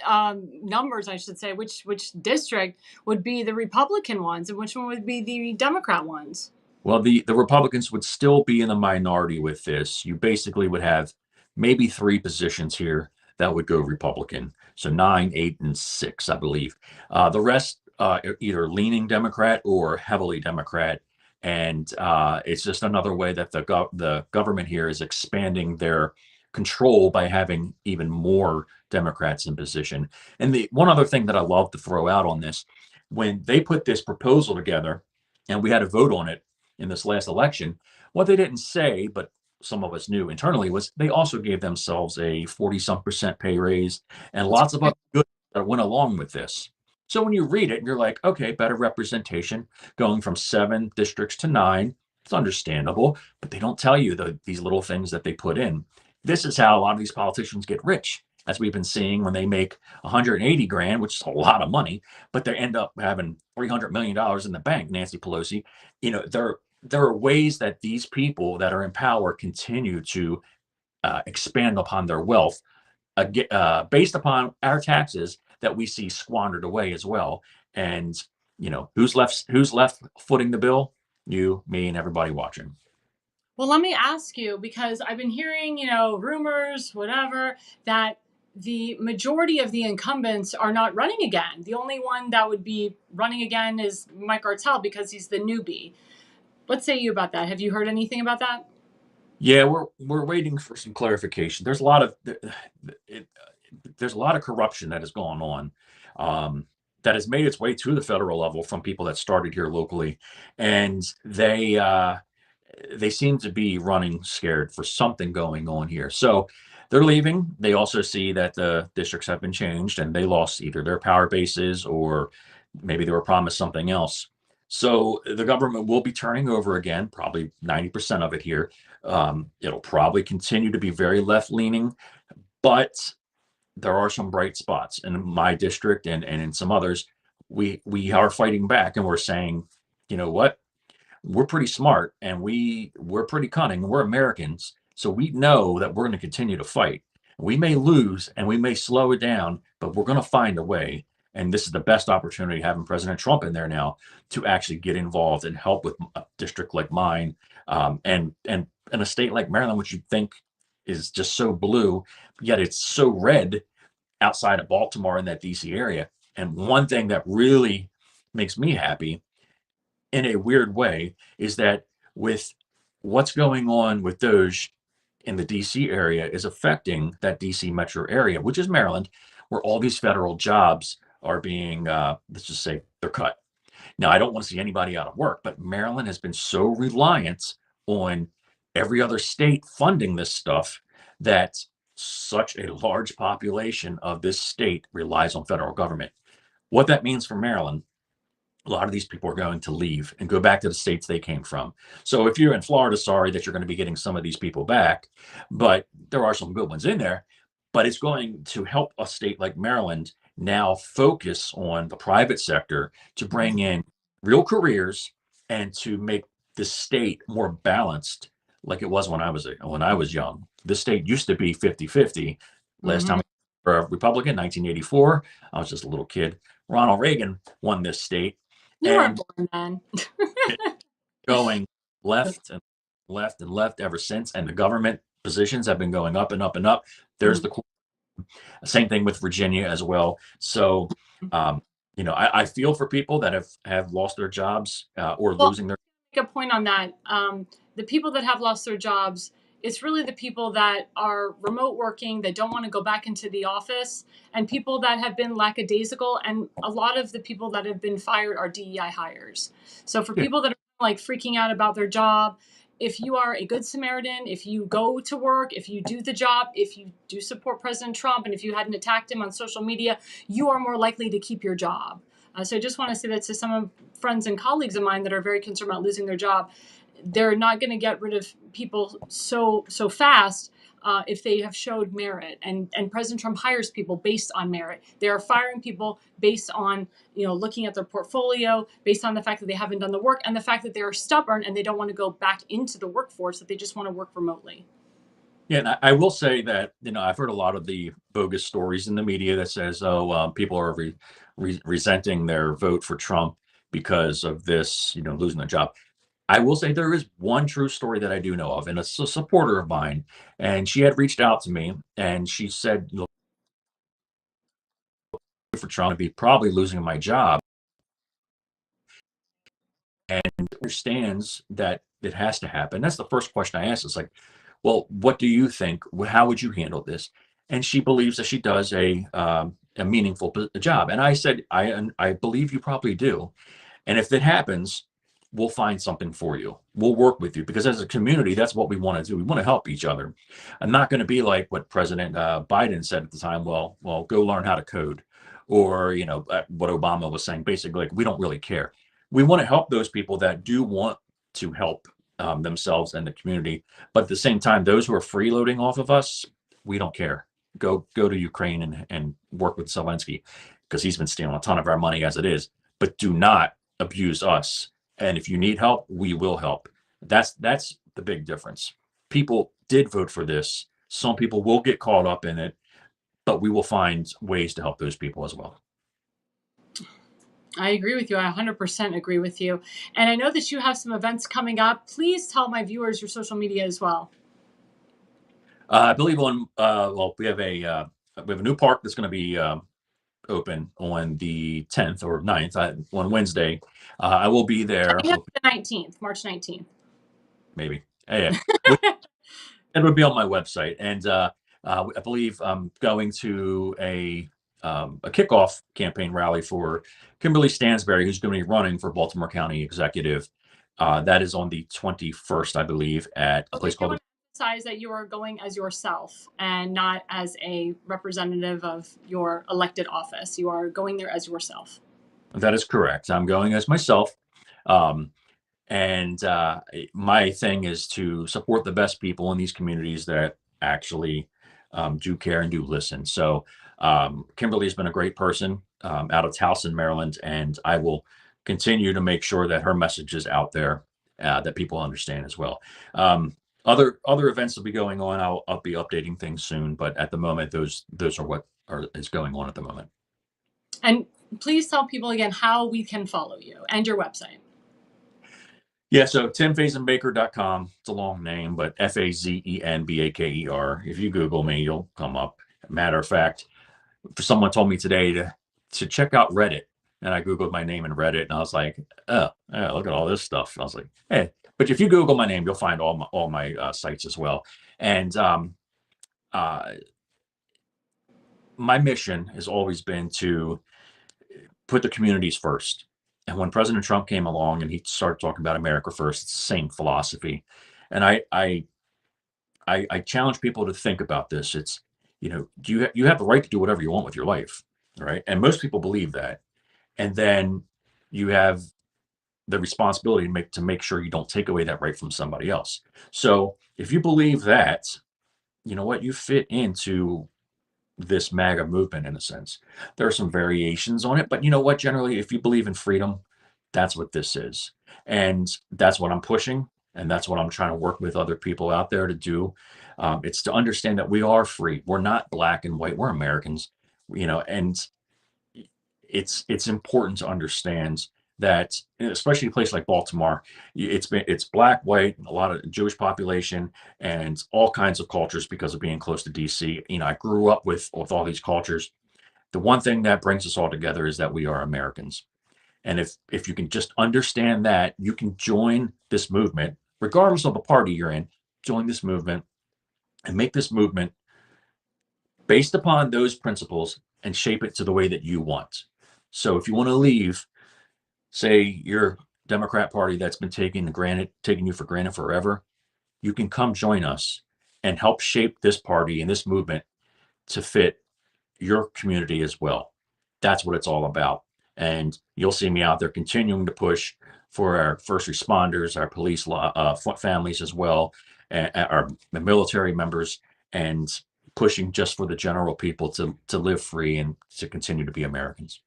numbers, I should say, which district would be the Republican ones and which one would be the Democrat ones? Well, the Republicans would still be in the minority with this. You basically would have maybe 3 positions here that would go Republican. So 9, 8, and 6, I believe. The rest are either leaning Democrat or heavily Democrat. And it's just another way that the government here is expanding their control by having even more Democrats in position. And the one other thing that I love to throw out on this, when they put this proposal together and we had a vote on it in this last election, what they didn't say, but some of us knew internally, was they also gave themselves a 40-some% pay raise and lots of other good that went along with this. So when you read it, and you're like, okay, better representation, going from 7 districts to 9. It's understandable, but they don't tell you these little things that they put in. This is how a lot of these politicians get rich, as we've been seeing when they make 180 grand, which is a lot of money, but they end up having $300 million in the bank. Nancy Pelosi, there are ways that these people that are in power continue to expand upon their wealth based upon our taxes that we see squandered away as well. And who's left footing the bill? You, me, and everybody watching. Well, let me ask you, because I've been hearing, rumors, whatever, that the majority of the incumbents are not running again. The only one that would be running again is Mike Gartell, because he's the newbie. What say you about that? Have you heard anything about that? Yeah, we're waiting for some clarification. There's a lot of corruption that has gone on, that has made its way to the federal level from people that started here locally, and they seem to be running scared for something going on here. So they're leaving. They also see that the districts have been changed and they lost either their power bases or maybe they were promised something else. So the government will be turning over again, probably 90% of it here. It'll probably continue to be very left leaning, but there are some bright spots in my district and in some others. We are fighting back and we're saying, you know what? We're pretty smart and we're pretty cunning. We're Americans, so we know that we're going to continue to fight. We may lose and we may slow it down, but we're going to find a way. And this is the best opportunity, having President Trump in there now, to actually get involved and help with a district like mine, and in a state like Maryland, which you think is just so blue, yet it's so red outside of Baltimore in that DC area. And one thing that really makes me happy in a weird way is that with what's going on with Doge in the DC area is affecting that DC metro area, which is Maryland, where all these federal jobs are being, let's just say, they're cut. Now, I don't want to see anybody out of work, but Maryland has been so reliant on every other state funding this stuff that such a large population of this state relies on federal government. What that means for Maryland, a lot of these people are going to leave and go back to the states they came from. So if you're in Florida, sorry that you're going to be getting some of these people back, but there are some good ones in there. But it's going to help a state like Maryland now focus on the private sector to bring in real careers and to make the state more balanced, like it was when I was young. The state used to be 50-50. Last time for a Republican, 1984, I was just a little kid. Ronald Reagan won this state. You weren't born then. Going left and left and left ever since, and the government positions have been going up and up and up. There's the same thing with Virginia as well. So, I feel for people that have lost their jobs or losing their. Make a point on that. The people that have lost their jobs, it's really the people that are remote working, that don't want to go back into the office, and people that have been lackadaisical. And a lot of the people that have been fired are DEI hires. So for people that are like freaking out about their job, if you are a good Samaritan, if you go to work, if you do the job, if you do support President Trump, and if you hadn't attacked him on social media, you are more likely to keep your job. So I just want to say that to some of friends and colleagues of mine that are very concerned about losing their job. They're not going to get rid of people so fast if they have showed merit. And President Trump hires people based on merit. They are firing people based on, looking at their portfolio, based on the fact that they haven't done the work, and the fact that they are stubborn and they don't want to go back into the workforce, that they just want to work remotely. Yeah, and I will say that, I've heard a lot of the bogus stories in the media that says, people are resenting their vote for Trump because of this, losing their job. I will say there is one true story that I do know of, and it's a supporter of mine. And she had reached out to me and she said, for Trump to be probably losing my job, and understands that it has to happen. That's the first question I asked. It's like, well, what do you think? How would you handle this? And she believes that she does a meaningful job. And I said, I believe you probably do. And if it happens, we'll find something for you. We'll work with you, because as a community, that's what we want to do. We want to help each other. I'm not going to be like what President Biden said at the time. Well, go learn how to code, or, what Obama was saying, basically, like, we don't really care. We want to help those people that do want to help themselves and the community. But at the same time, those who are freeloading off of us, we don't care. Go to Ukraine and work with Zelensky, because he's been stealing a ton of our money as it is. But do not abuse us. And if you need help, we will help. That's the big difference. People did vote for this. Some people will get caught up in it, but we will find ways to help those people as well. I agree with you. I 100% agree with you. And I know that you have some events coming up. Please tell my viewers your social media as well. I believe we have a new park that's going to be open on the 10th or 9th on Wednesday. I will be there. The 19th, March 19th. Maybe. Yeah. It would be on my website. And I believe I'm going to a kickoff campaign rally for Kimberly Stansberry, who's going to be running for Baltimore County Executive. That is on the 21st, I believe, at a place called... Emphasize that you are going as yourself and not as a representative of your elected office. You are going there as yourself. That is correct. I'm going as myself. And my thing is to support the best people in these communities that actually do care and do listen. So Kimberly's been a great person out of Towson, Maryland, and I will continue to make sure that her message is out there, that people understand as well. Other events will be going on. I'll be updating things soon, but at the moment, those are what is going on at the moment. And please tell people again how we can follow you and your website. Yeah, so timfazenbaker.com. It's a long name, but FAZENBAKER. If you Google me, you'll come up. Matter of fact, someone told me today to check out Reddit, and I Googled my name in Reddit, and I was like, oh, yeah, look at all this stuff. And I was like, hey, but if you Google my name, you'll find all my sites as well. And my mission has always been to put the communities first. And when President Trump came along and he started talking about America first, it's the same philosophy. And I challenge people to think about this. It's, you have the right to do whatever you want with your life, right? And most people believe that. And then you have the responsibility to make sure you don't take away that right from somebody else. So if you believe that, you know what, you fit into this MAGA movement in a sense. There are some variations on it, but you know what, generally, if you believe in freedom, that's what this is. And that's what I'm pushing. And that's what I'm trying to work with other people out there to do. It's to understand that we are free. We're not black and white. We're Americans, and it's important to understand that, especially a place like Baltimore, it's black, white, a lot of Jewish population, and all kinds of cultures because of being close to DC. I grew up with all these cultures. The one thing that brings us all together is that we are Americans. And if you can just understand that, you can join this movement, regardless of the party you're in, join this movement and make this movement based upon those principles and shape it to the way that you want. So if you want to leave, say your Democrat Party that's been taking you for granted forever, you can come join us and help shape this party and this movement to fit your community as well. That's what it's all about. And you'll see me out there continuing to push for our first responders, our police families as well, and our military members, and pushing just for the general people to live free and to continue to be Americans.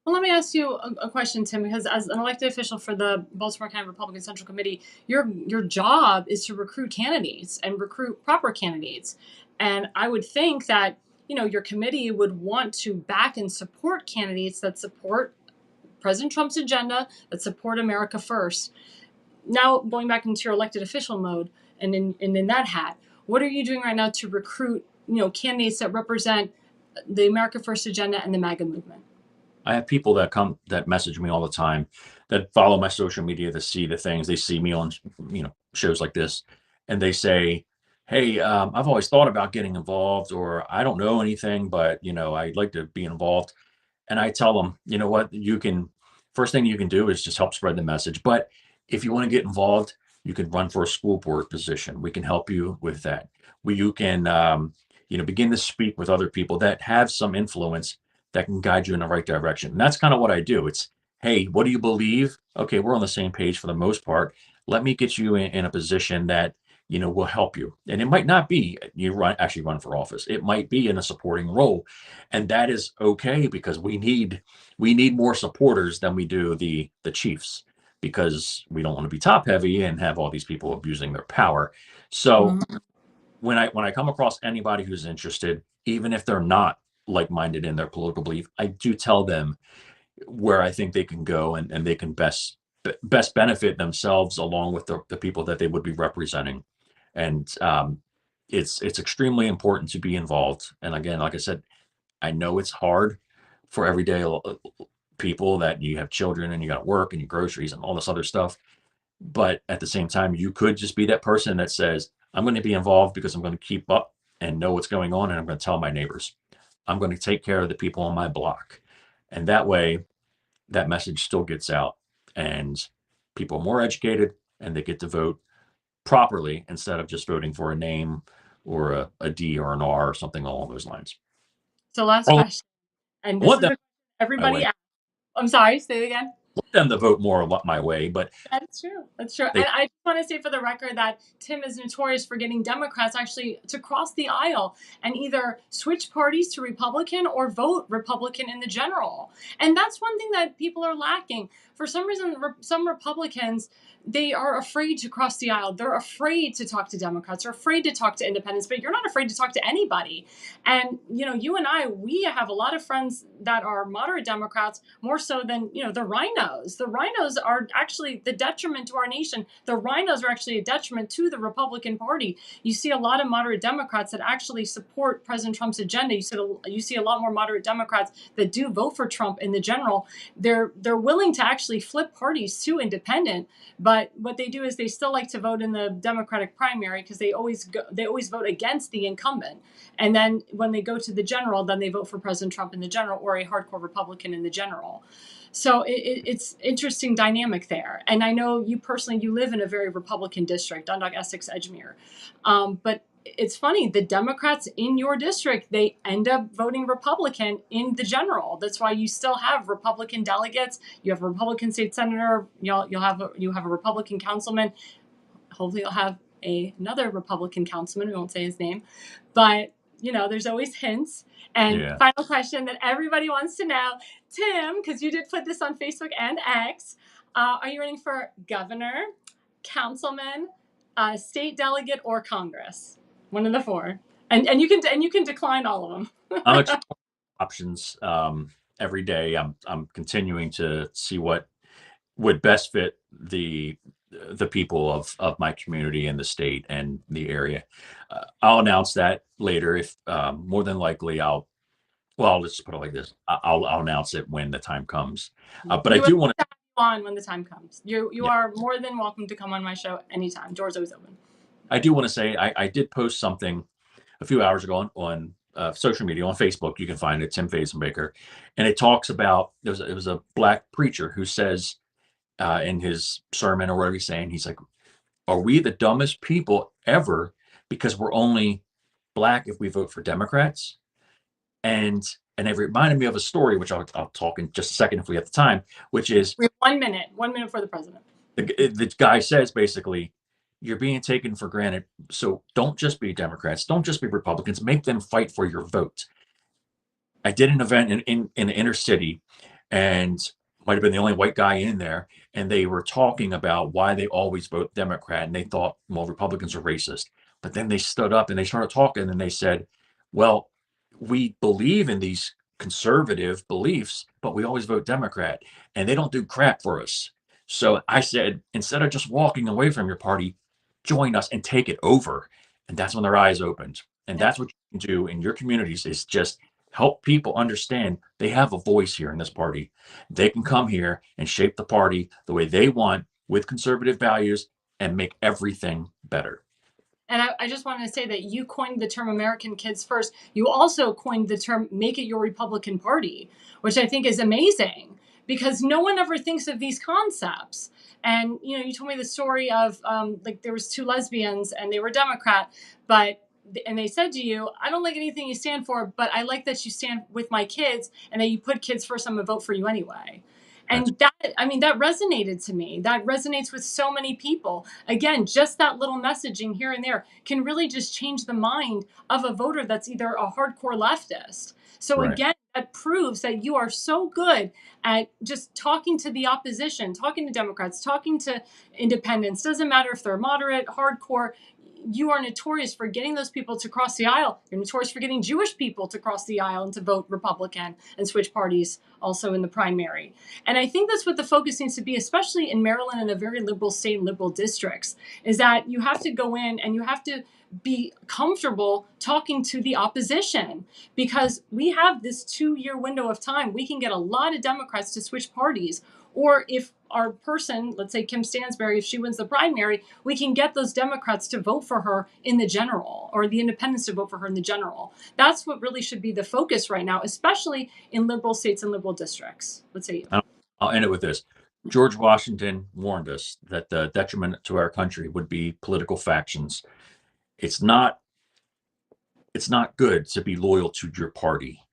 Well, let me ask you a question, Tim, because as an elected official for the Baltimore County Republican Central Committee, your job is to recruit candidates and recruit proper candidates. And I would think that, your committee would want to back and support candidates that support President Trump's agenda, that support America first. Now, going back into your elected official mode and in that hat, what are you doing right now to recruit, candidates that represent the America First agenda and the MAGA movement? I have people that message me all the time, that follow my social media, that see the things. They see me on, shows like this, and they say, hey, I've always thought about getting involved, or I don't know anything, but, I'd like to be involved. And I tell them, you know what, first thing you can do is just help spread the message. But if you want to get involved, you can run for a school board position. We can help you with that. You can, begin to speak with other people that have some influence that can guide you in the right direction. And that's kind of what I do. It's, hey, what do you believe? Okay, we're on the same page for the most part. Let me get you in a position that will help you. And it might not be you actually run for office. It might be in a supporting role, and that is okay because we need more supporters than we do the chiefs, because we don't want to be top heavy and have all these people abusing their power. So Mhm. when I come across anybody who's interested, even if they're not like-minded in their political belief, I do tell them where I think they can go, and they can best benefit themselves along with the people that they would be representing. And it's extremely important to be involved. And again, like I said, I know it's hard for everyday people, that you have children and you got to work and your groceries and all this other stuff. But at the same time, you could just be that person that says, I'm going to be involved because I'm going to keep up and know what's going on, and I'm going to tell my neighbors. I'm going to take care of the people on my block. And that way, that message still gets out, and people are more educated, and they get to vote properly instead of just voting for a name or a D or an R or something along those lines. So last Well, question, and I this want is them the my everybody way. asks. I'm sorry, say it again. I want them to vote more my way, but That's true. That's true. they And I just want to say for the record that Tim is notorious for getting Democrats actually to cross the aisle and either switch parties to Republican or vote Republican in the general. And that's one thing that people are lacking. For some reason, some Republicans, they are afraid to cross the aisle. They're afraid to talk to Democrats. They're afraid to talk to independents, but you're not afraid to talk to anybody. And, you and I, we have a lot of friends that are moderate Democrats, more so than, the rhinos. The rhinos are actually the detriment to our nation. The rhinos are actually a detriment to the Republican Party. You see a lot of moderate Democrats that actually support President Trump's agenda. You see a lot more moderate Democrats that do vote for Trump in the general. They're willing to actually flip parties to independent, but what they do is they still like to vote in the Democratic primary because they always vote against the incumbent. And then when they go to the general, then they vote for President Trump in the general or a hardcore Republican in the general. So it's interesting dynamic there. And I know you personally, you live in a very Republican district, Dundalk, Essex, Edgemere. But it's funny, the Democrats in your district, they end up voting Republican in the general. That's why you still have Republican delegates. You have a Republican state senator. You have a Republican councilman. Hopefully you'll have another Republican councilman. We won't say his name, but there's always hints. And yeah. final question that everybody wants to know, Tim, because you did put this on Facebook and X, are you running for governor, councilman, state delegate, or Congress? One of the four. And you can decline all of them. I'm exploring options every day. I'm continuing to see what would best fit the people of my community and the state and the area. I'll announce that later. If more than likely, let's just put it like this: I'll announce it when the time comes. But I do want to on when the time comes. You Yeah. are more than welcome to come on my show anytime. Door's always open. I do want to say I did post something a few hours ago on social media, on Facebook. You can find it, Tim Fazenbaker, and it talks about it was a black preacher who says in his sermon or whatever he's saying, he's like, "Are we the dumbest people ever because we're only black if we vote for Democrats?" And it reminded me of a story, which I'll talk in just a second if we have the time, which is We have 1 minute for the president. the guy says basically, you're being taken for granted. So don't just be Democrats. Don't just be Republicans. Make them fight for your vote. I did an event in the inner city, and might have been the only white guy in there. And they were talking about why they always vote Democrat. And they thought, well, Republicans are racist. But then they stood up and they started talking and they said, well, we believe in these conservative beliefs, but we always vote Democrat and they don't do crap for us. So I said, instead of just walking away from your party, join us and take it over. And that's when their eyes opened. And that's what you can do in your communities, is just help people understand they have a voice here in this party. They can come here and shape the party the way they want with conservative values and make everything better. And I just wanted to say that you coined the term American Kids First. You also coined the term make it your Republican Party, which I think is amazing because no one ever thinks of these concepts. And, you told me the story of like there was two lesbians and they were Democrat, but and they said to you, I don't like anything you stand for, but I like that you stand with my kids and that you put kids first. I'm going to vote for you anyway. And that, I mean, that resonated to me. That resonates with so many people. Again, just that little messaging here and there can really just change the mind of a voter that's either a hardcore leftist. So Right. again, that proves that you are so good at just talking to the opposition, talking to Democrats, talking to independents. Doesn't matter if they're moderate, hardcore. You are notorious for getting those people to cross the aisle. You're notorious for getting Jewish people to cross the aisle and to vote Republican and switch parties also in the primary. And I think that's what the focus needs to be, especially in Maryland and a very liberal state, liberal districts, is that you have to go in and you have to be comfortable talking to the opposition, because we have this 2-year window of time. We can get a lot of Democrats to switch parties. Or if our person, let's say Kim Stansbury, if she wins the primary, we can get those Democrats to vote for her in the general, or the independents to vote for her in the general. That's what really should be the focus right now, especially in liberal states and liberal districts. Let's say you. I'll end it with this. George Washington warned us that the detriment to our country would be political factions. It's not good to be loyal to your party.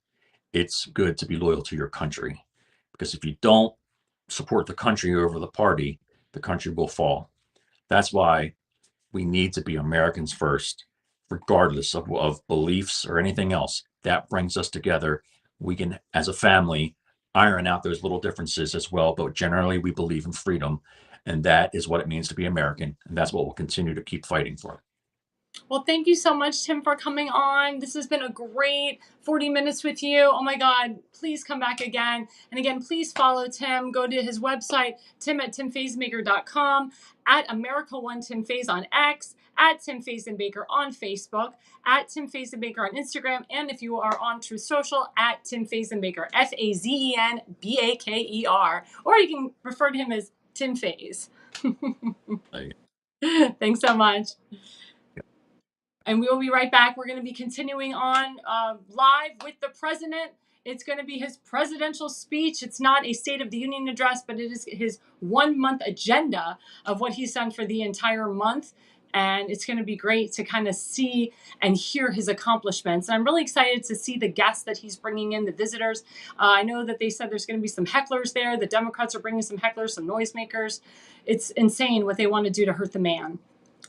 It's good to be loyal to your country, because if you don't support the country over the party, the country will fall. That's why we need to be Americans first, regardless of beliefs or anything else. That brings us together. We can, as a family, iron out those little differences as well, but generally we believe in freedom, and that is what it means to be American, and that's what we'll continue to keep fighting for. Well, thank you so much, Tim, for coming on. This has been a great 40 minutes with you. Oh my God, please come back again. And again, please follow Tim. Go to his website, tim@timfazemaker.com, at America1TimFaze on X, at Tim Fazenbaker on Facebook, at Tim Fazenbaker on Instagram, and if you are on Truth Social, at Tim Fazenbaker, FAZENBAKER, or you can refer to him as Tim Faze. Thanks so much. And we will be right back. We're going to be continuing on live with the president. It's going to be his presidential speech. It's not a State of the Union address, but it is his 1-month agenda of what he's done for the entire month. And it's going to be great to kind of see and hear his accomplishments. And I'm really excited to see the guests that he's bringing in, the visitors. I know that they said there's going to be some hecklers there. The Democrats are bringing some hecklers, some noisemakers. It's insane what they want to do to hurt the man.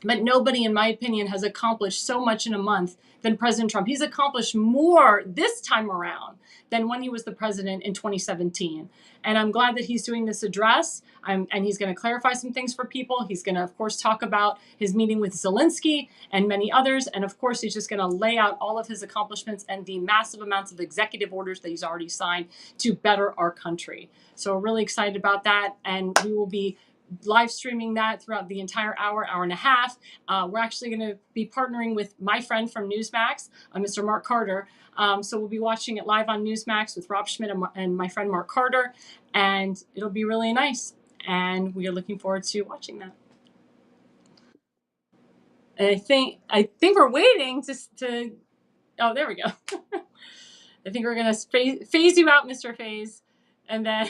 But nobody, in my opinion, has accomplished so much in a month than President Trump. He's accomplished more this time around than when he was the president in 2017. And I'm glad that he's doing this address. And he's going to clarify some things for people. He's going to, of course, talk about his meeting with Zelensky and many others. And of course, he's just going to lay out all of his accomplishments and the massive amounts of executive orders that he's already signed to better our country. So we're really excited about that. And we will be live streaming that throughout the entire hour and a half. We're actually going to be partnering with my friend from Newsmax, Mr. Mark Carter. So we'll be watching it live on Newsmax with Rob Schmidt and my friend Mark Carter, and it'll be really nice. And we are looking forward to watching that. And I think we're waiting to oh, there we go. I think we're going to phase you out, Mr. Faze, and then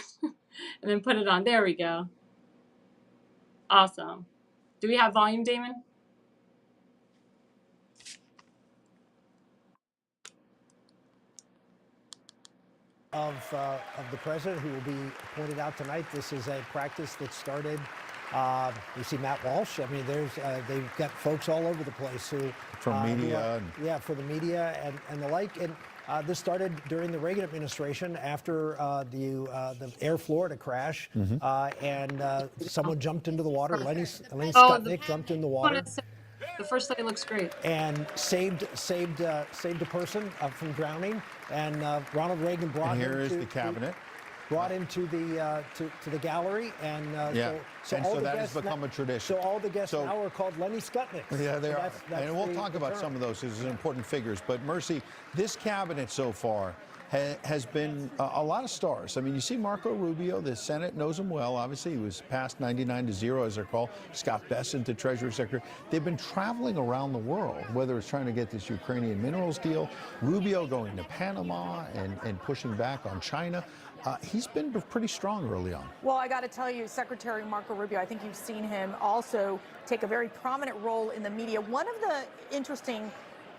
put it on. There we go. Awesome. Do we have volume, Damon? Of the president, who will be pointed out tonight. This is a practice that started. You see Matt Walsh. I mean, they've got folks all over the place who from media. For the media and the like. And this started during the Reagan administration after the Air Florida crash, and someone jumped into the water. Lenny Skutnik jumped in the water. The first lady looks great. And saved a person from drowning. And Ronald Reagan brought him is the cabinet. Brought him to the gallery, and so that has become a tradition. So all the guests now are called Lenny Skutnik. Yeah, they are. And we'll talk about some of those as important figures. But Mercy, this cabinet so far has been a lot of stars. I mean, you see Marco Rubio, the Senate knows him well. Obviously, he was passed 99-0, as they're called. Scott Bessent, the Treasury Secretary. They've been traveling around the world, whether it's trying to get this Ukrainian minerals deal, Rubio going to Panama and pushing back on China. He's been pretty strong early on. Well, I got to tell you, Secretary Marco Rubio, I think you've seen him also take a very prominent role in the media. One of the interesting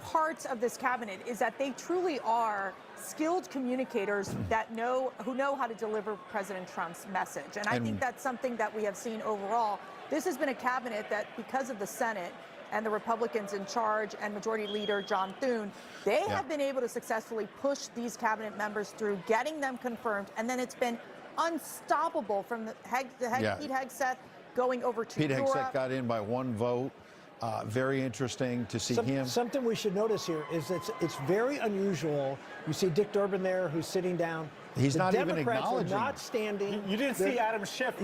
parts of this cabinet is that they truly are skilled communicators who know how to deliver President Trump's message. And I think that's something that we have seen overall. This has been a cabinet that, because of the Senate and the Republicans in charge and Majority Leader John Thune, they have been able to successfully push these cabinet members through, getting them confirmed, and then it's been unstoppable from Pete Hegseth going over to Pete Europe. Hegseth got in by 1 vote. Very interesting to see him. Something we should notice here is it's very unusual. You see Dick Durbin there, who's sitting down. He's the not Democrats even acknowledging. are not standing. You didn't see Adam Schiff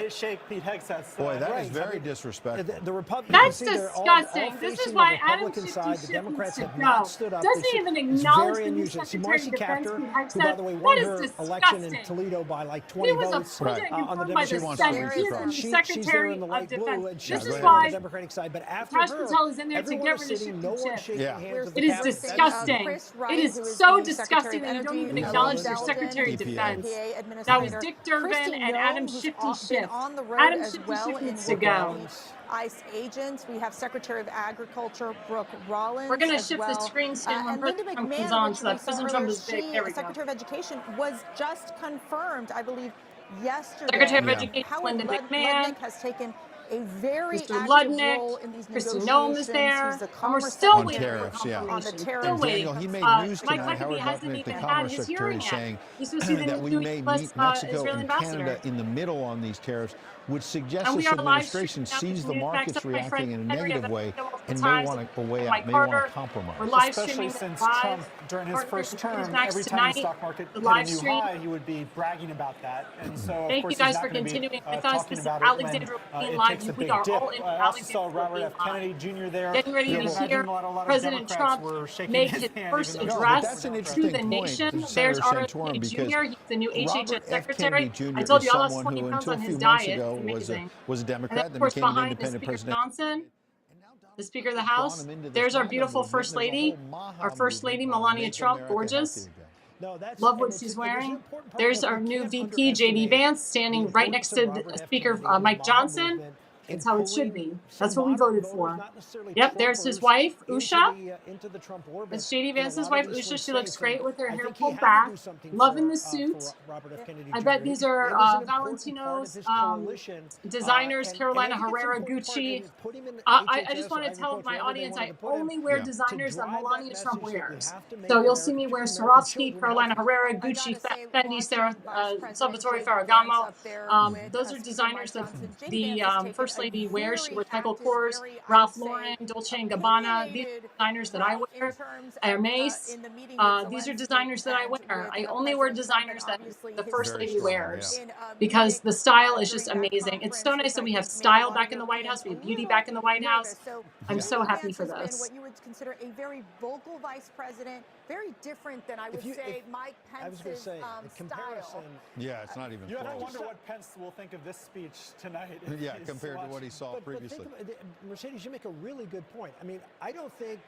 shake Pete Hegseth's. Boy, that is very disrespectful. The Republicans. That's disgusting. This is why Adam Republican Schiff side. The Democrats have go. not stood up. Doesn't even acknowledge the new Secretary of Defense, Pete Hegseth. who, by the way, won That her is election in disgusting. Toledo by like 20 He was votes appointed and on the confirmed by the Democratic Senate. side. He is the She's there Secretary in the of light blue, Defense. and she's This is on why the Democratic side. But after Praj her, Patel is in there to everyone govern is the sitting, no one shaking Yeah. hands with the It is cabinet. disgusting. Chris It Wright, is who so the disgusting Secretary that you of don't even Energy, acknowledge Bill your Secretary of Belden, Defense. EPA That was Administrator. Dick Durbin Kristi and Adam Noem, who's Shifty been Schiff. on the road Adam as Shifty well Schiff in needs to go. ICE agents. We have Secretary of Agriculture Brooke Rollins. We're going to as shift well. the screen soon when And Linda President Trump comes McMahon, on, which so that we saw President Trump earlier, is big. There we go. Secretary of Education, was just confirmed, I believe, yesterday. Secretary of Education Howard Linda McMahon. Ludnick has taken a very Mr. active Ludnick, role in these Kristi negotiations. Noem is there, He's the and we're Commerce still On waiting tariffs, for yeah. confirmation. On the Still tariffs. And waiting. Daniel, he made news Mike tonight, Huckabee Howard hasn't Lutnick, the even had Commerce his Secretary, hearing saying yet. He's supposed to be the that we new may U.S. meet Mexico Israeli and ambassador. Canada in the middle on these tariffs, would suggest And we this are live administration streaming sees now. the News markets backs up my reacting friend in a Henry negative at way the and may Times, want to way Mike out, may want Carter. to compromise. We're live Especially streaming since live. Trump, during his Partner first term, Max every time the tonight, stock market the hit a live new stream. high, he would be bragging about that. And so, of Thank course, you guys he's not for going to be continuing with us. talking This is about it Alexandra when Levine it live. takes a We big are dip. all in I also saw Alexandra Robert F. Levine. Kennedy Jr. there. Getting ready You to can imagine hear a lot of President Democrats Trump were shaking make his his hand, first even though No, but address that's an to interesting the point, nation. Senator There's RFK Santorum, because Jr. He's the new HHS Robert F. secretary. Kennedy I Jr. told is you I lost someone 20 who, pounds until a on few his months diet. ago, It's amazing. was a And then, Democrat, of then course, became an behind is independent Speaker president. Johnson, the Speaker of the House. There's our beautiful First Lady, our First Lady, Melania Trump, gorgeous. No, that's, Love and what it's- she's there's an wearing. important part There's that our we new can't VP, JD underestimate Vance, the standing right next to importance of Robert F. Speaker Kennedy Mike and the Maha Johnson. movement in That's how it should pulling be. That's some what we moderate voted voters, for. not necessarily Yep, there's his Trumpers, wife, into Usha. into the Trump orbit. That's JD in a Vance's lot wife, of these Usha. swing She looks states, great and with her I hair think he pulled had to back. do something Loving for, the suit. for Robert F. Kennedy I Jr. bet these are It was an important part of Valentino's his coalition, designers, and Carolina I think it's an Herrera, important part, Gucci. and put him in I HHS just or want to tell agriculture, my wherever they audience wanted I to put him, only wear Yeah. designers to that drive Melania that Trump message that we wears. have to make So you'll see American me wear American Swarovski, children Carolina healthy. Herrera, I gotta Gucci, say, Fendi, watching Sarah, Vice President Salvatore JD Ferragamo. Vance up there with, Those are Speaker designers Mike that Johnson. JD the Vance has taken First a Lady wears. She very wears Michael active, Kors, very, I Ralph would say, Lauren, Dolce & Gabbana. These are opinionated designers that I role in wear. terms of, Hermes. in the meeting with These are Zelensky designers that I and wear. with, I only wear President Trump and designers that obviously the his First Very Lady strong, wears. in Because Munich, the style is during just that amazing. It's so conference, nice that we which I have think made a style lot back of in the White House. We Europeans have beauty a back in the White nervous. House. So I'm so JD happy Vance for has been this. what you would consider a very vocal vice president, very different than I would say Mike I was going to Pence's say, the comparison. style. Yeah, it's not even You have to close. wonder what Pence will think of this speech tonight. if Yeah, he's compared to what he watching. saw But previously. think about, Mercedes, you make a really good point. I mean, I don't think,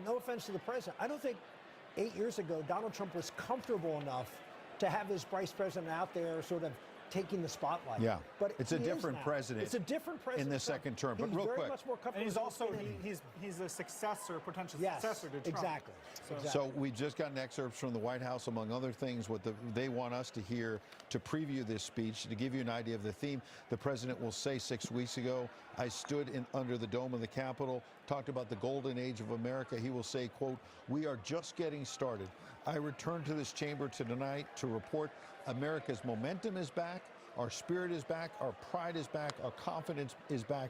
no offense to the president, I don't think 8 years ago Donald Trump was comfortable enough to have his vice president out there sort of taking the spotlight. Yeah, but it's a he is different now. president It's a different president in the Trump. second term. But He's real very quick, much more comfortable And he's with also his he's a successor, potential yes, successor to Trump. exactly. so we just got excerpts from the White House, among other things, what they want us to hear to preview this speech. To give you an idea of the theme, the president will say 6 weeks ago, I stood under the dome of the Capitol, talked about the golden age of America. He will say, quote, we are just getting started. I return to this chamber tonight to report America's momentum is back, our spirit is back, our pride is back, our confidence is back,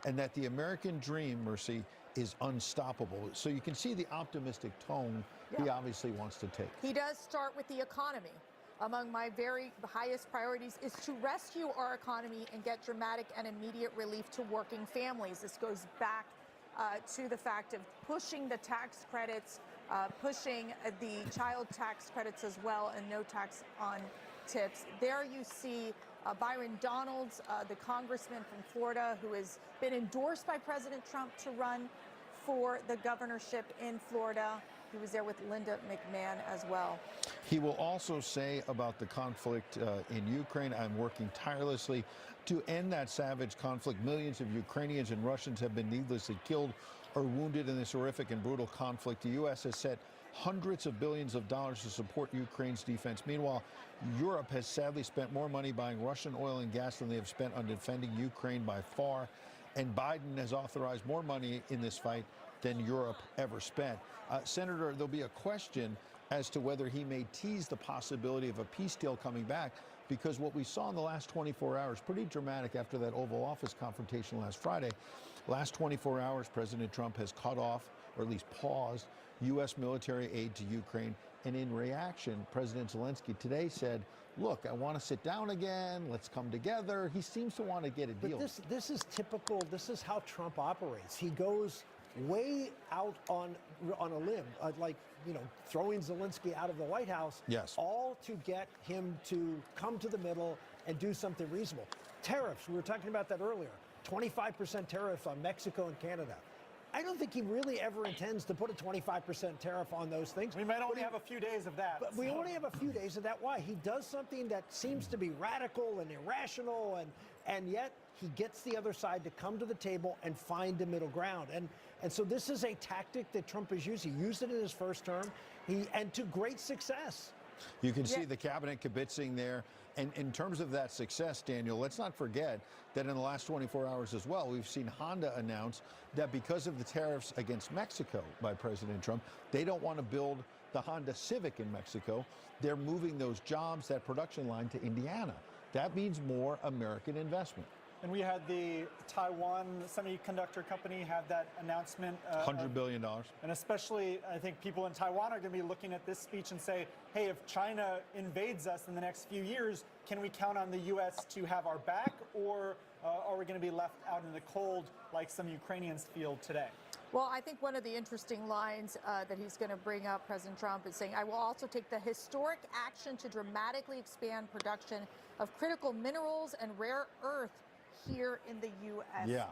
and that the American dream, Mercy, is unstoppable. So you can see the optimistic tone he obviously wants to take. He does start with the economy. Among my very highest priorities is to rescue our economy and get dramatic and immediate relief to working families. This goes back to the fact of pushing the tax credits, pushing the child tax credits as well, and no tax on tips. There you see Byron Donalds, the congressman from Florida, who has been endorsed by President Trump to run for the governorship in Florida, He was there with Linda McMahon as well. He will also say about the conflict in Ukraine, I'm working tirelessly to end that savage conflict. Millions of Ukrainians and Russians have been needlessly killed or wounded in this horrific and brutal conflict. The U.S. has set hundreds of billions of dollars to support Ukraine's defense. Meanwhile, Europe has sadly spent more money buying Russian oil and gas than they have spent on defending Ukraine by far. And Biden has authorized more money in this fight than Europe ever spent. Senator, there'll be a question as to whether he may tease the possibility of a peace deal coming back, because what we saw in the last 24 hours, pretty dramatic after that Oval Office confrontation last Friday. Last 24 hours, President Trump has cut off, or at least paused, U.S. military aid to Ukraine. And in reaction, President Zelensky today said, look, I want to sit down again. Let's come together. He seems to want to get a deal. But this is typical. This is how Trump operates. He goes way out on a limb, like, you know, throwing Zelensky out of the White House. Yes. All to get him to come to the middle and do something reasonable. Tariffs, we were talking about that earlier. 25% tariffs on Mexico and Canada. I don't think he really ever intends to put a 25% tariff on those things. We might only have a few days of that. But we only have a few days of that. Why? He does something that seems to be radical and irrational, and yet he gets the other side to come to the table and find a middle ground. And so this is a tactic that Trump has used. He used it in his first term, and to great success. You can see the cabinet kibitzing there. And in terms of that success, Daniel, let's not forget that in the last 24 hours as well, we've seen Honda announce that because of the tariffs against Mexico by President Trump, they don't want to build the Honda Civic in Mexico. They're moving those jobs, that production line, to Indiana. That means more American investment. And we had the Taiwan semiconductor company have that announcement. $100 billion. And especially, I think people in Taiwan are going to be looking at this speech and say, hey, if China invades us in the next few years, can we count on the U.S. to have our back, or are we going to be left out in the cold like some Ukrainians feel today? Well, I think one of the interesting lines that he's going to bring up, President Trump, is saying, I will also take the historic action to dramatically expand production of critical minerals and rare earth here in the USA. Yeah.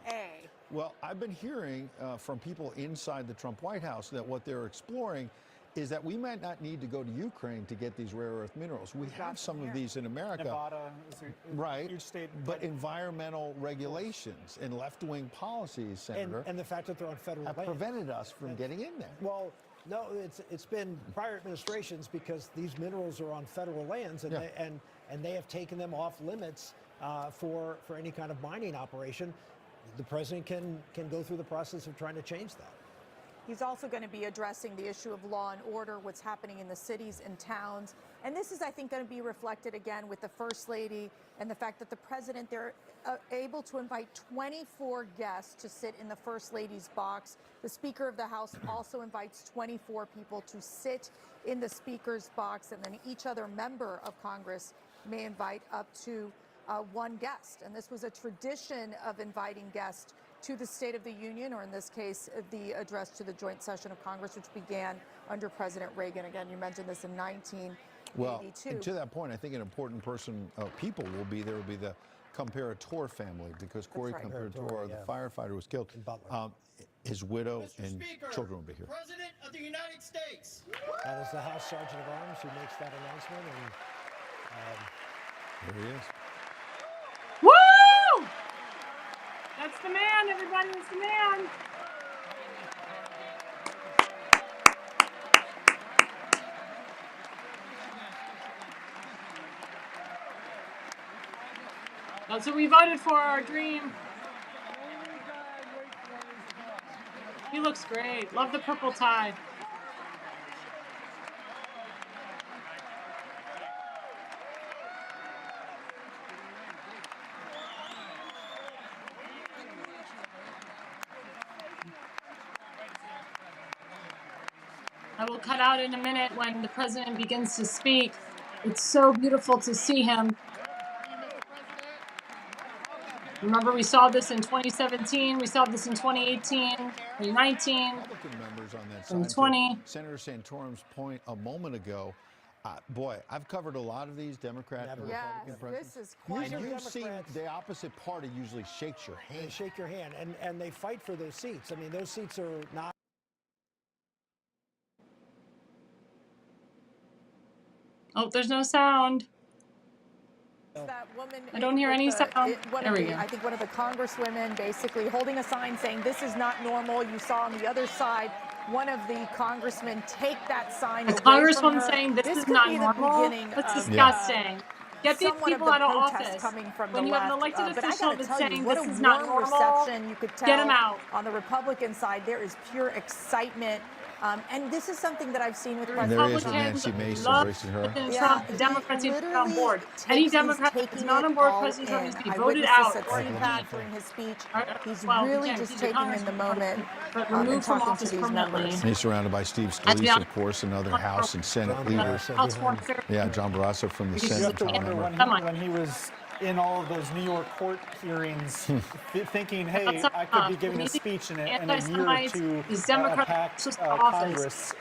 Well, I've been hearing from people inside the Trump White House that what they're exploring is that we might not need to go to Ukraine to get these rare earth minerals. We have some of these in America. Nevada is a huge state. But environmental regulations and left-wing policies, Senator, And the fact that they're on federal have land prevented us from getting in there. Well, no, it's been prior administrations, because these minerals are on federal lands, and they have taken them off limits for any kind of mining operation. The president can go through the process of trying to change that. He's also going to be addressing the issue of law and order, what's happening in the cities and towns. And this is, I think, going to be reflected again with the First Lady and the fact that the president, they're able to invite 24 guests to sit in the First Lady's box. The Speaker of the House also invites 24 people to sit in the Speaker's box, and then each other member of Congress may invite up to one guest. And this was a tradition of inviting guests to the State of the Union, or in this case, the address to the joint session of Congress, which began under President Reagan. Again, you mentioned this in 1982. Well, and to that point, I think an important people will be there will be the Comparator family, because Corey Comparator, the firefighter, was killed. His widow and children will be here. President of the United States. That is the House Sergeant of Arms who makes that announcement. And there he is. Woo! That's the man, everybody. That's the man. That's what we voted for, our dream. He looks great. Love the purple tie. I will cut out in a minute when the president begins to speak. It's so beautiful to see him. Remember, we saw this in 2017. We saw this in 2018, 2019, Republican members on that side. 2020. Senator Santorum's point a moment ago. Boy, I've covered a lot of these Democrat and Republican presidents. This is quite You've seen the opposite party usually shakes your hand. they shake your hand, and they fight for those seats. I mean, those seats are not. Oh, there's no sound. That woman I don't hear any sound. There we go. I think one of the congresswomen basically holding a sign saying this is not normal. You saw on the other side one of the congressmen take that sign A away from congresswoman her. saying this is could not be normal. the beginning That's of, disgusting. Get these somewhat people of out the of protest office. coming from When the you have an left. elected But I official gotta that's tell you, saying what this a is not warm normal, reception. You could tell get them out. on the Republican side there is pure excitement. And this is something that I've seen with The And there he is President with Republicans Nancy Mace love embracing her. President Yeah, Trump. The he Democrats need to get on literally board. Any is Democrat that's taking not it on board all President Trump in. needs to be I voted witnessed this out at or CPAC impeached. during his speech. He's Well, really again, just he's a taking in the moment and removed from talking to office these permanently. members. And he's surrounded by Steve Let's be Scalise, honest. of course, and other House and Senate leaders. House Foreign Affairs. Yeah, John Barrasso from the You You Senate. have to wonder Come on. when he was in all of those New York court hearings, thinking, That's hey, not I could be enough. giving We a need speech in a year or anti-Semites, two, these Democrats packed to office. Congress.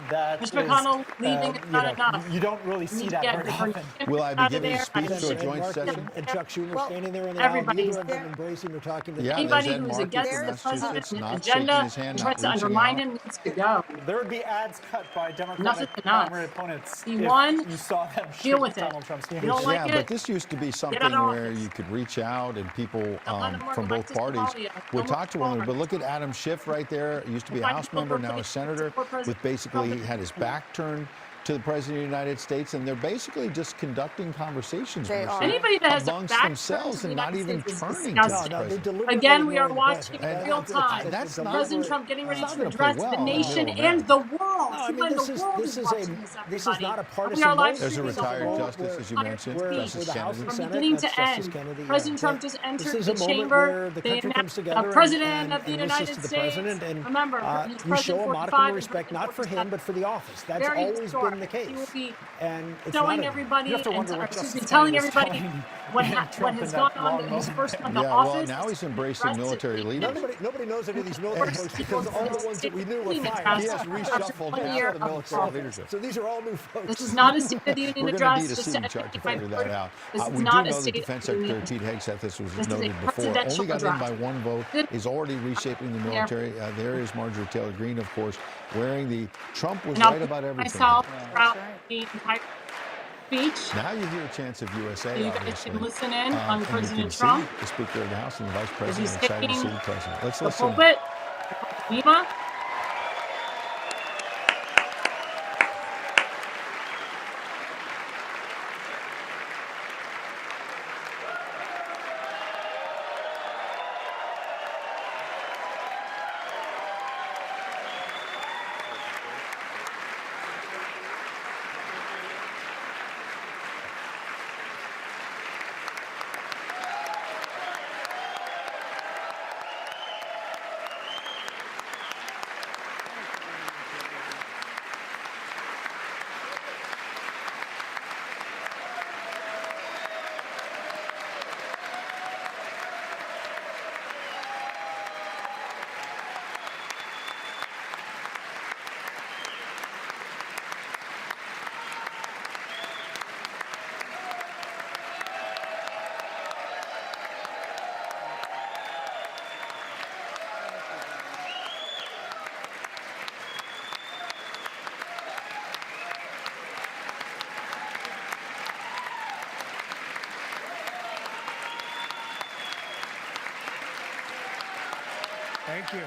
That Mr. is, McConnell leaving is not enough. you don't really We see need to that get very the often. Bernie Will I be out of giving a there. speech to a Ed joint Markey session? and Chuck Schumer Well, standing there in the aisle, everybody's neither of them there. embracing or talking to Yeah, the Anybody there's Ed who's Markey against from the Massachusetts, president and not his shaking agenda his hand, and not tries to reaching undermine out. him needs to go. There would be ads cut by Enough Democratic is enough. primary opponents He if won. you saw them Deal shake with it. Donald Trump's hand. You don't like Yeah, it? but this used to be something out of where office. you could reach out and people Don't let them work from both like parties Somalia. would No talk to more one another. But war. look at Adam Schiff right there. He used to be a Find House people member, for now a president, senator, support President with basically Trump. had his back turned to the President of the United States, and they're basically just conducting conversations They are. Anybody that has a amongst back themselves to the and not United even States is turning to the disgusting. No, they President. deliberately Again, we are ignore the watching president. in real time. That's not President Trump getting ready not to gonna play address well the in the nation middle of and the world. No, I mean, Even this the is world this is is watching this, this is everybody. not a And we partisan are live vote. There's a streaming the retired whole justice, as you mentioned, Where Justice the House Kennedy. and from Senate, beginning that's to Justice end. Kennedy. President Trump But just entered this is the a moment chamber. where the They country comes announced together President of the and listens United to the States. president. And Remember, he's we president show a modicum 45 of respect, not for him, but for the office. That's Very always historic. been the He will case. be And it's showing not everybody You have to and wonder what Justice telling Kennedy was everybody telling what Trump has in gone that on long in his moment. first month of Yeah, well, office. now he's embracing military leaders. Nobody knows any of these military folks because all the ones that we knew were fired. He has reshuffled half the military leadership. So these are all new folks. This is not a State of the Union We're going address. to need a just seating to chart to educate figure my that out. This is We do not know a that State Defense of the Secretary Union. Pete Hegseth, this was This is a noted before, presidential only got in by address. one vote, is already reshaping the military. There is Marjorie Taylor Greene, of course, wearing the Trump was And I'll right about everything. myself throughout right. the entire speech. Now you hear chants of USA, So you guys obviously. can listen in on And you President can see Trump the Speaker of the House and the Vice as President he's excited to see taking the President. Let's the listen. pulpit. Lima. Thank you.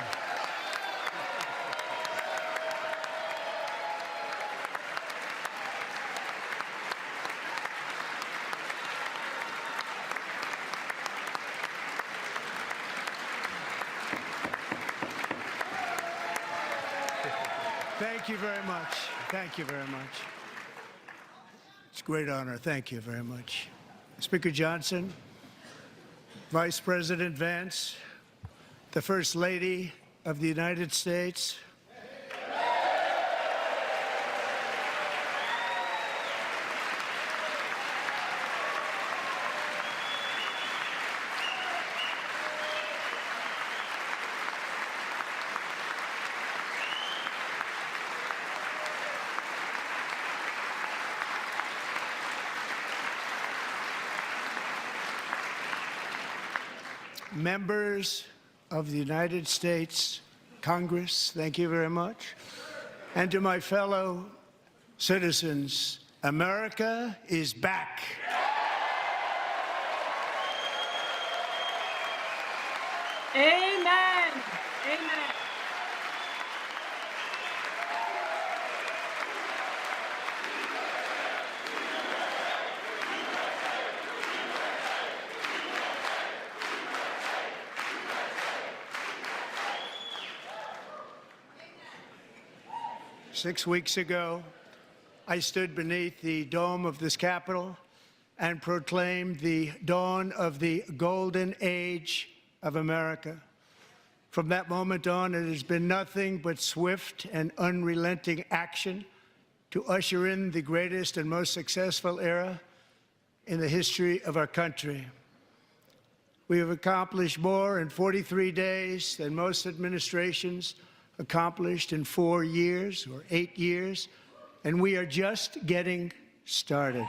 Thank you very much. Thank you very much. It's a great honor. Thank you very much. Speaker Johnson, Vice President Vance, the First Lady of the United States, members of the United States Congress, thank you very much, and to my fellow citizens America is back. Amen. Amen. Six weeks ago, I stood beneath the dome of this Capitol and proclaimed the dawn of the golden age of America. From that moment on, it has been nothing but swift and unrelenting action to usher in the greatest and most successful era in the history of our country. We have accomplished more in 43 days than most administrations accomplished in 4 years or 8 years, and we are just getting started.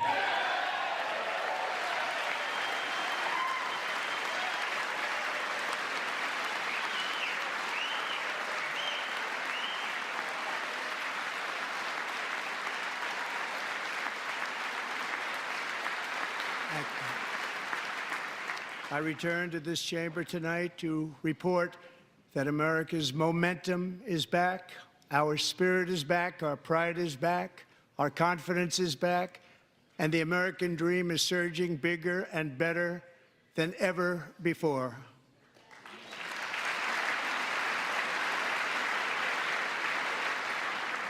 I return to this chamber tonight to report that America's momentum is back, our spirit is back, our pride is back, our confidence is back, and the American dream is surging bigger and better than ever before.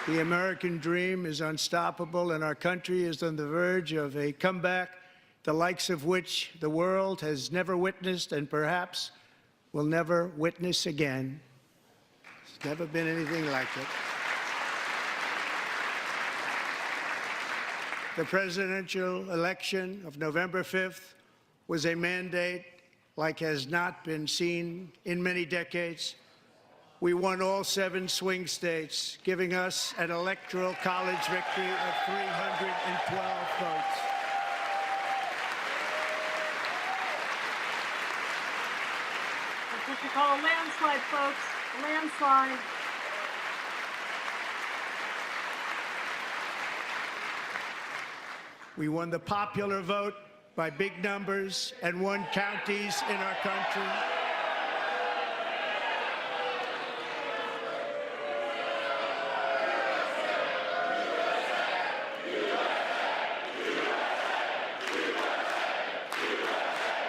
The American dream is unstoppable, and our country is on the verge of a comeback, the likes of which the world has never witnessed and perhaps will never witness again. There's never been anything like it. The presidential election of November 5th was a mandate like has not been seen in many decades. We won all 7 swing states, giving us an electoral college victory of 312 votes. That's what you call a landslide, folks. A landslide. We won the popular vote by big numbers and won counties in our country.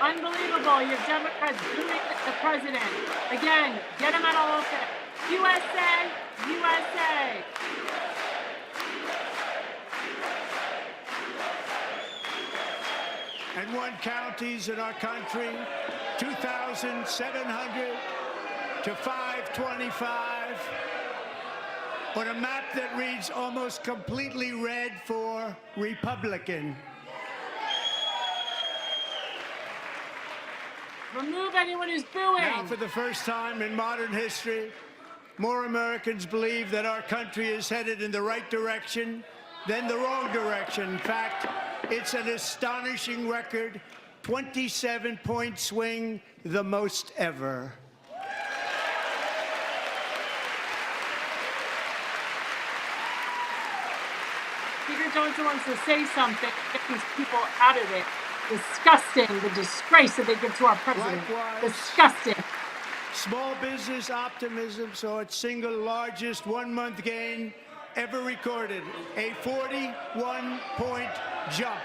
Unbelievable. You have Democrats doing the president. Again, get him out of office. USA, USA. And won counties in our country, 2,700 to 525, on a map that reads almost completely red for Republican. Remove anyone who's booing. Now, for the first time in modern history, more Americans believe that our country is headed in the right direction than the wrong direction. In fact, it's an astonishing record, 27-point swing, the most ever. Speaker Johnson wants to say something, get these people out of it. Disgusting, the disgrace that they give to our president. Likewise, disgusting. Small business optimism saw its single largest one-month gain ever recorded, a 41-point jump.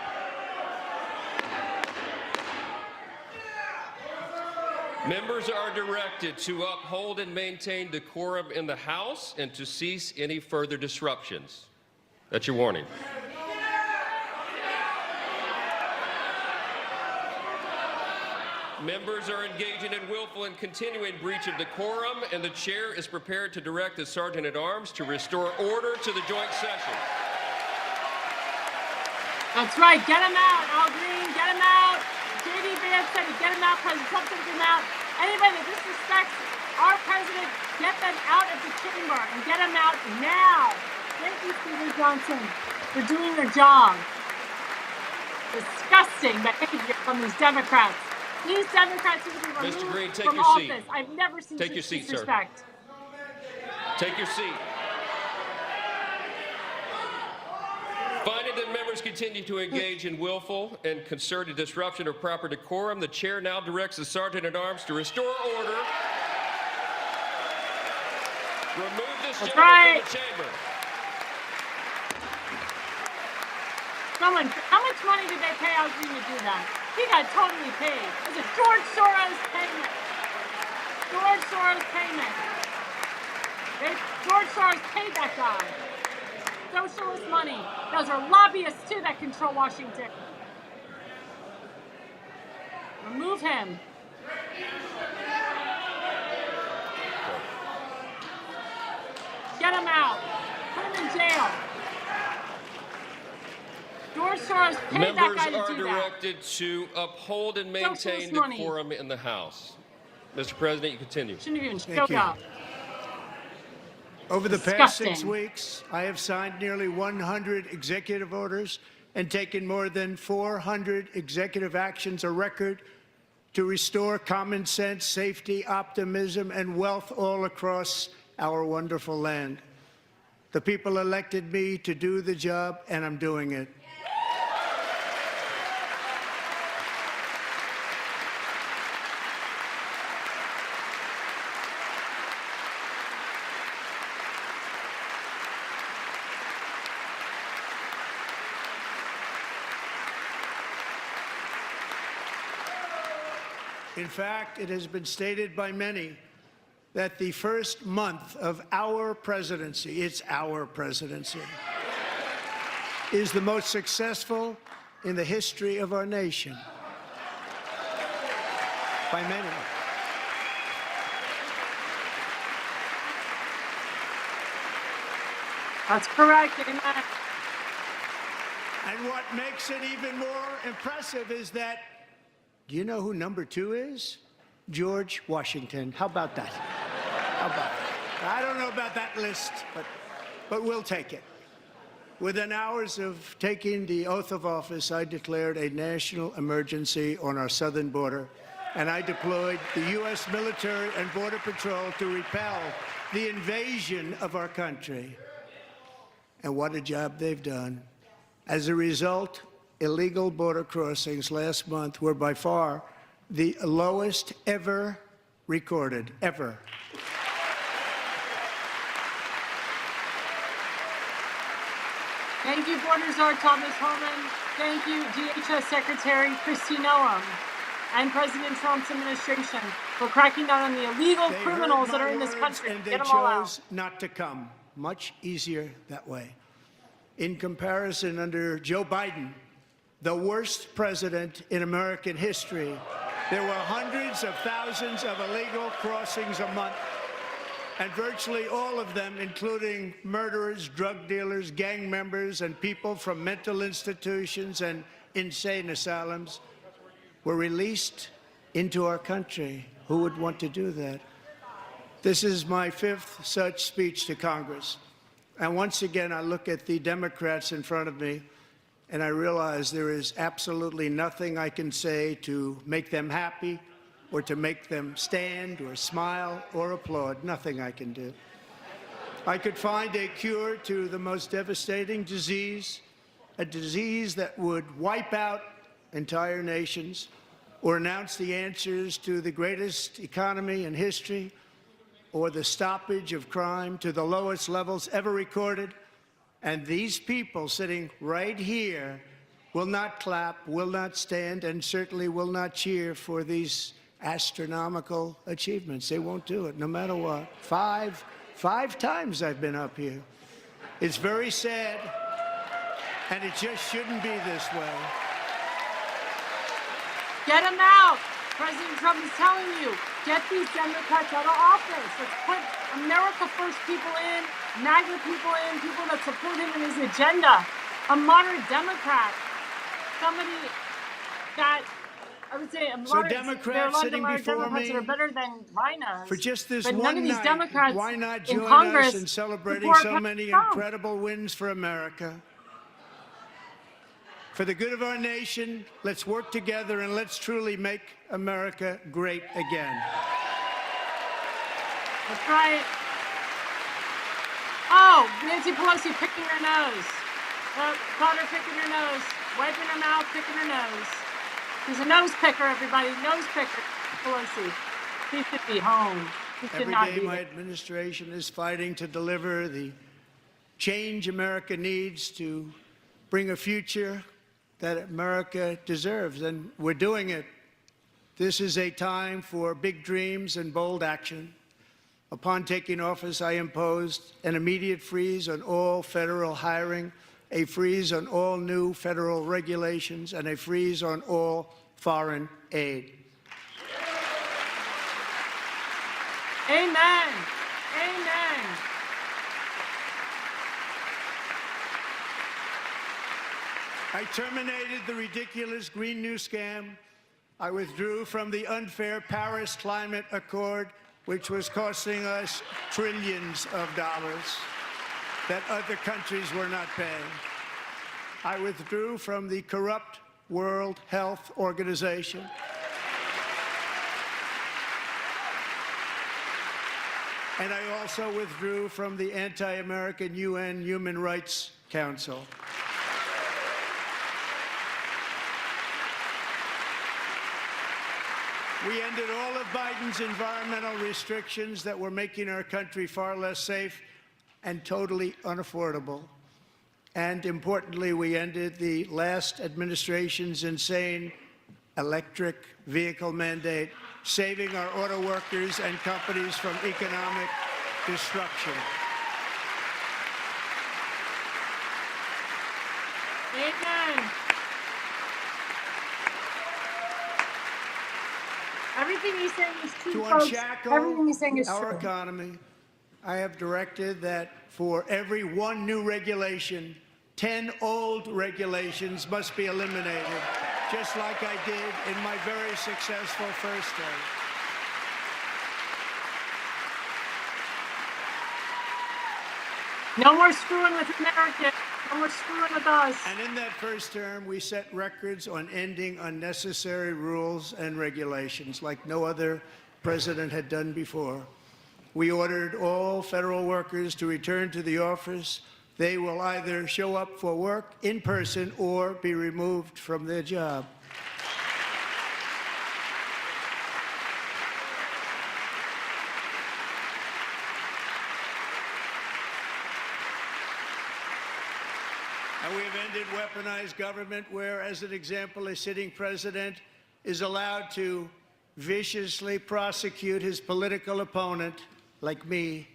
Members are directed to uphold and maintain decorum in the House and to cease any further disruptions. That's your warning. Members are engaging in willful and continuing breach of decorum, and the chair is prepared to direct the Sergeant-at-Arms to restore order to the joint session. That's right. Get him out. Al Green, get him out. J.D. Vance said it. Get him out. President Trump said get him out. Anybody that disrespects our president, get them out of the chamber and get them out now. Thank you, Speaker Johnson, for doing your job. Disgusting behavior from these Democrats. These Democrats need to be removed Mr. Green, take from your office. seat. I've never seen Take your seat, sir. disrespect. Take your seat. Finding that members continue to engage in willful and concerted disruption of proper decorum, the chair now directs the Sergeant-at-Arms to restore order. Remove this gentleman from the chamber. Someone, how much money did they pay Alvin to do that? He got totally paid. It was a George Soros payment. George Soros payment. George Soros paid that guy. Socialist money. Those are lobbyists too that control Washington. Remove him. Get him out. Put him in jail. George Soros paid that guy to do that. Members are directed to uphold and maintain decorum in the House. Mr. President, you continue. Shouldn't have even spoke up. Over the past 6 weeks, I have signed nearly 100 executive orders and taken more than 400 executive actions, a record to restore common sense, safety, optimism, and wealth all across our wonderful land. The people elected me to do the job, and I'm doing it. In fact, it has been stated by many that the first month of our presidency, it's our presidency, is the most successful in the history of our nation. By many. That's correct, amen. And what makes it even more impressive is that, do you know who number 2 is? George Washington. How about that? How about that? I don't know about that list, but we'll take it. Within hours of taking the oath of office, I declared a national emergency on our southern border, and I deployed the U.S. military and Border Patrol to repel the invasion of our country. And what a job they've done. As a result, illegal border crossings last month were by far the lowest ever recorded, ever. Thank you, Border Czar Thomas Homan. Thank you, DHS Secretary Kristi Noem and President Trump's administration for cracking down on the illegal criminals that are in this country. And they Get them all out. chose not to come. Much easier that way. In comparison, under Joe Biden, the worst president in American history, there were hundreds of thousands of illegal crossings a month, and virtually all of them, including murderers, drug dealers, gang members, and people from mental institutions and insane asylums, were released into our country. Who would want to do that? This is my 5th such speech to Congress. And once again, I look at the Democrats in front of me, and I realize there is absolutely nothing I can say to make them happy or to make them stand or smile or applaud. Nothing I can do. I could find a cure to the most devastating disease, a disease that would wipe out entire nations, or announce the answers to the greatest economy in history, or the stoppage of crime to the lowest levels ever recorded. And these people sitting right here will not clap, will not stand, and certainly will not cheer for these astronomical achievements. They won't do it, no matter what. Five times I've been up here. It's very sad, and it just shouldn't be this way. Get them out. President Trump is telling you, get these Democrats out of office. Let's put America First people in, MAGA people in, people that support him and his agenda. A moderate Democrat, somebody that I would say a moderate. So Democrats sitting before Democrats me that are better than rhinos. for just this but one none of these night, Democrats why not in join Congress us in celebrating support so many Trump. incredible wins for America? For the good of our nation, let's work together and let's truly make America great again. That's right. Oh, Nancy Pelosi picking her nose. Caught her picking her nose, wiping her mouth, picking her nose. She's a nose picker, everybody. Nose picker. Pelosi. She should be home. She should Every not day be my there. administration is fighting to deliver the change America needs to bring a future that America deserves, and we're doing it. This is a time for big dreams and bold action. Upon taking office, I imposed an immediate freeze on all federal hiring, a freeze on all new federal regulations, and a freeze on all foreign aid. Amen. Amen. I terminated the ridiculous Green New Scam. I withdrew from the unfair Paris Climate Accord, which was costing us trillions of dollars that other countries were not paying. I withdrew from the corrupt World Health Organization. And I also withdrew from the anti-American UN Human Rights Council. We ended all of Biden's environmental restrictions that were making our country far less safe and totally unaffordable. And importantly, we ended the last administration's insane electric vehicle mandate, saving our auto workers and companies from economic destruction. Amen. Everything he's saying is true, To folks. unshackle Everything he's saying is our true. economy, I have directed that for every one new regulation, 10 old regulations must be eliminated, just like I did in my very successful first term. No more screwing with America. No more screwing with us. And in that first term, we set records on ending unnecessary rules and regulations like no other president had done before. We ordered all federal workers to return to the office. They will either show up for work in person or be removed from their job. And we have ended weaponized government where, as an example, a sitting president is allowed to viciously prosecute his political opponent, like me.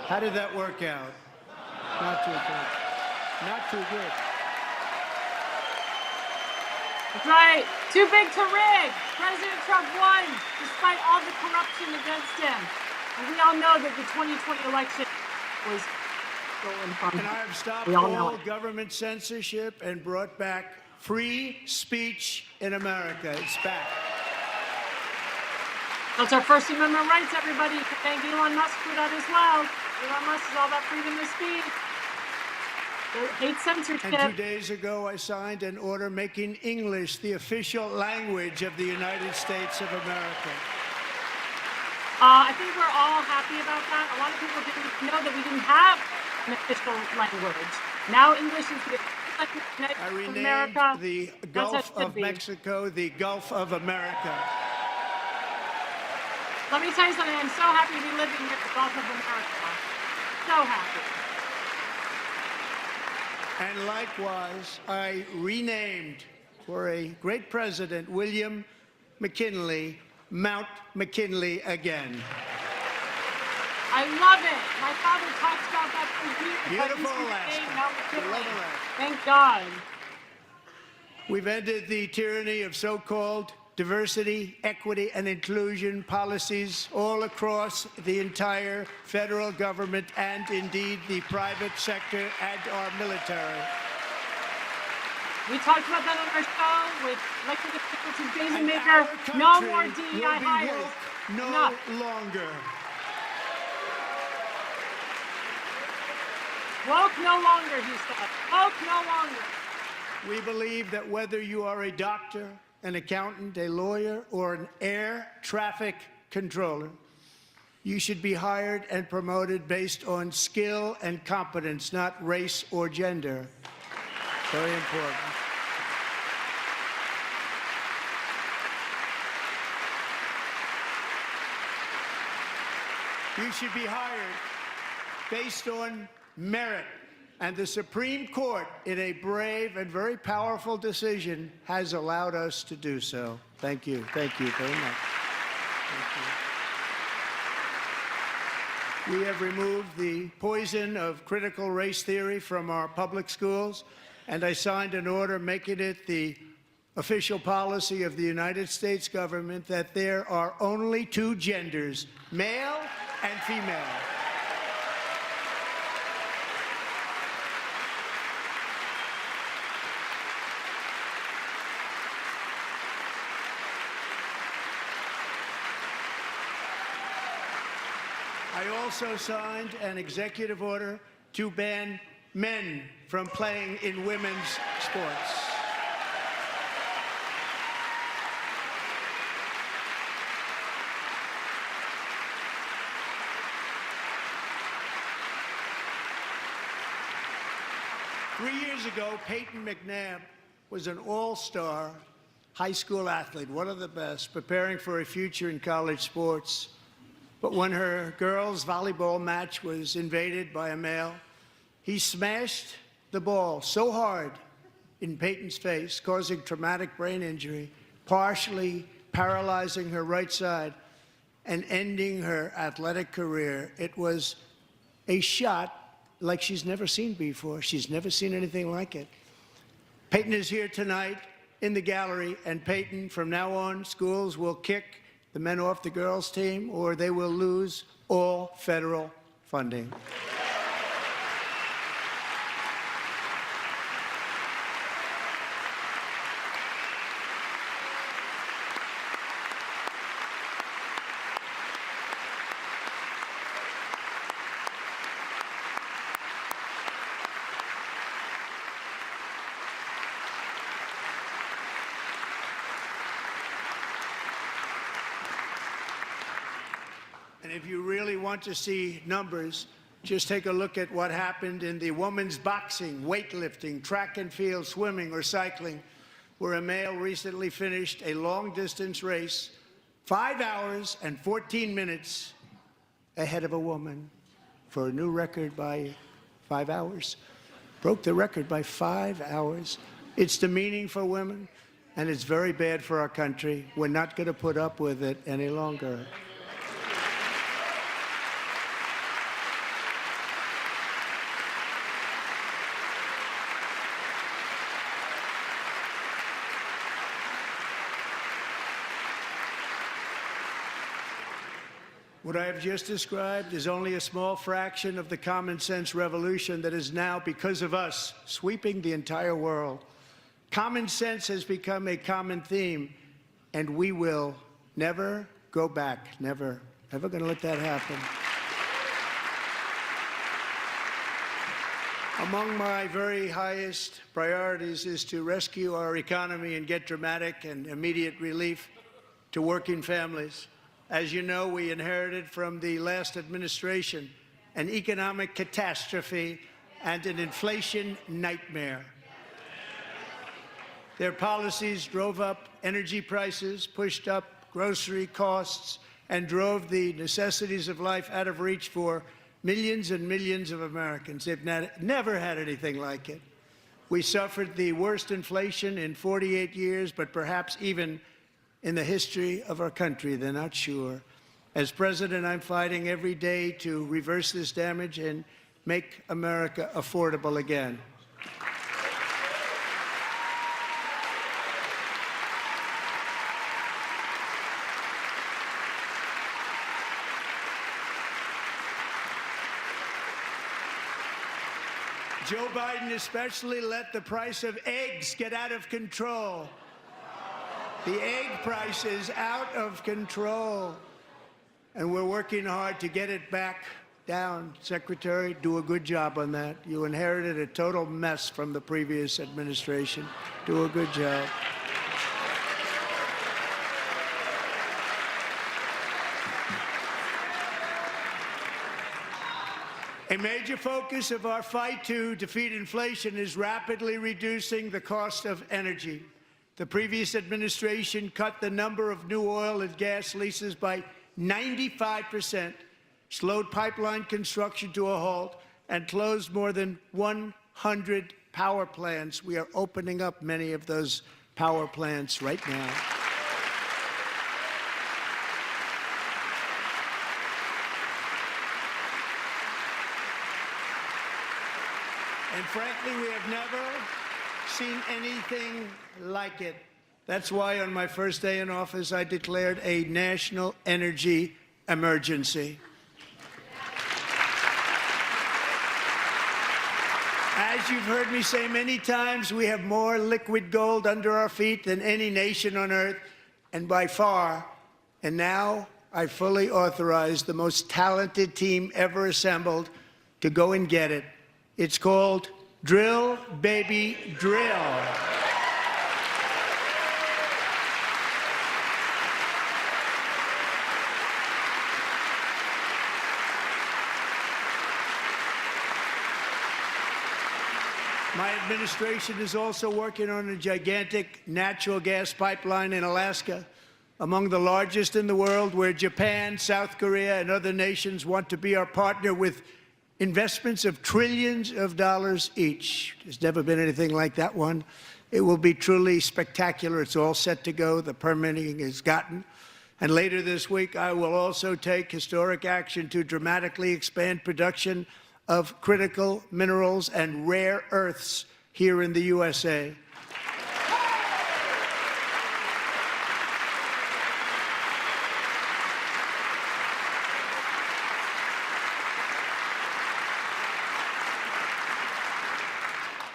How did that work out? Not too good. Not too good. That's right. Too big to rig. President Trump won despite all the corruption against him. And we all know that the 2020 election was stolen from him. And I have stopped We all know all it. government censorship and brought back free speech in America. It's back. That's our First Amendment rights, everybody. You can thank Elon Musk for that as well. Elon Musk is all about freedom of speech. They hate censorship. And 2 days ago, I signed an order making English the official language of the United States of America. I think we're all happy about that. A lot of people didn't know that we didn't have an official language. Now English is the official language of I renamed America. the That's how it Gulf should of be. Mexico the Gulf of America. Let me tell you something. I'm so happy to be living in the Gulf of America. So happy. And likewise, I renamed, for a great president, William McKinley, Mount McKinley again. I love it. My father talks about that for years. Beautiful But he's Alaska. saying Mount McKinley. Love Alaska. Thank God. We've ended the tyranny of so-called diversity, equity, and inclusion policies all across the entire federal government and indeed the private sector and our military. We talked about that on our show with elected officials and Jason And Maker. our No country more will DEI be hires. woke no Enough. longer. Woke no longer, he said. Woke no longer. We believe that whether you are a doctor, an accountant, a lawyer, or an air traffic controller, You should be hired and promoted based on skill and competence, not race or gender. Very important. You should be hired based on merit. And the Supreme Court, in a brave and very powerful decision, has allowed us to do so. Thank you. Thank you very much. Thank you. We have removed the poison of critical race theory from our public schools, and I signed an order making it the official policy of the United States government that there are only two genders, male and female. I also signed an executive order to ban men from playing in women's sports. Three years ago, Peyton McNabb was an all-star high school athlete, one of the best, preparing for a future in college sports. But when her girls' volleyball match was invaded by a male, he smashed the ball so hard in Peyton's face, causing traumatic brain injury, partially paralyzing her right side and ending her athletic career. It was a shot like she's never seen before. She's never seen anything like it. Peyton is here tonight in the gallery, and Peyton, from now on, schools will kick the men off the girls' team, or they will lose all federal funding. And if you really want to see numbers, just take a look at what happened in the women's boxing, weightlifting, track and field, swimming, or cycling, where a male recently finished a long-distance race 5 hours and 14 minutes ahead of a woman for a new record by 5 hours. Broke the record by 5 hours. It's demeaning for women, and it's very bad for our country. We're not going to put up with it any longer. What I have just described is only a small fraction of the common sense revolution that is now, because of us, sweeping the entire world. Common sense has become a common theme, and we will never go back. Never. Never going to let that happen. Among my very highest priorities is to rescue our economy and get dramatic and immediate relief to working families. As you know, we inherited from the last administration an economic catastrophe and an inflation nightmare. Their policies drove up energy prices, pushed up grocery costs, and drove the necessities of life out of reach for millions and millions of Americans. They've never had anything like it. We suffered the worst inflation in 48 years, but perhaps even in the history of our country. They're not sure. As president, I'm fighting every day to reverse this damage and make America affordable again. Joe Biden especially let the price of eggs get out of control. The egg price is out of control, and we're working hard to get it back down. Secretary, do a good job on that. You inherited a total mess from the previous administration. Do a good job. A major focus of our fight to defeat inflation is rapidly reducing the cost of energy. The previous administration cut the number of new oil and gas leases by 95%, slowed pipeline construction to a halt, and closed more than 100 power plants. We are opening up many of those power plants right now. And frankly, we have never seen anything like it. That's why on my first day in office, I declared a national energy emergency. As you've heard me say many times, we have more liquid gold under our feet than any nation on earth, and by far. And now I fully authorize the most talented team ever assembled to go and get it. It's called Drill, Baby, Drill. My administration is also working on a gigantic natural gas pipeline in Alaska, among the largest in the world, where Japan, South Korea, and other nations want to be our partner with investments of trillions of dollars each. There's never been anything like that one. It will be truly spectacular. It's all set to go. The permitting is gotten. And later this week, I will also take historic action to dramatically expand production of critical minerals and rare earths here in the USA.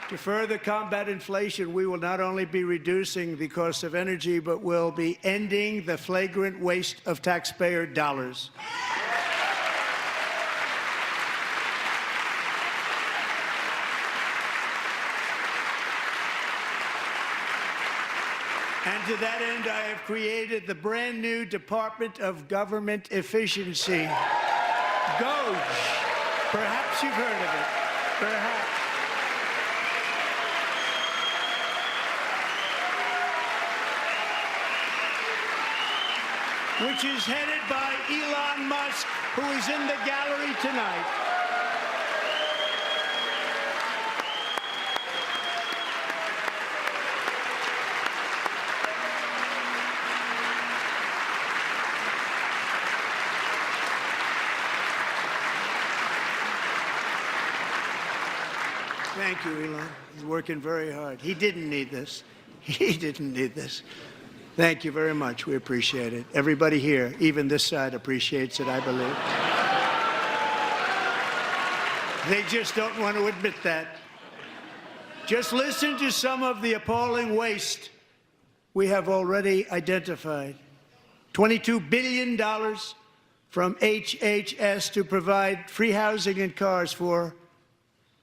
To further combat inflation, we will not only be reducing the cost of energy, but will be ending the flagrant waste of taxpayer dollars. And to that end, I have created the brand new Department of Government Efficiency, DOGE. Perhaps you've heard of it. Perhaps. Which is headed by Elon Musk, who is in the gallery tonight. Thank you, Elon. He's working very hard. He didn't need this. He didn't need this. Thank you very much. We appreciate it. Everybody here, even this side, appreciates it, I believe. They just don't want to admit that. Just listen to some of the appalling waste we have already identified. $22 billion from HHS to provide free housing and cars for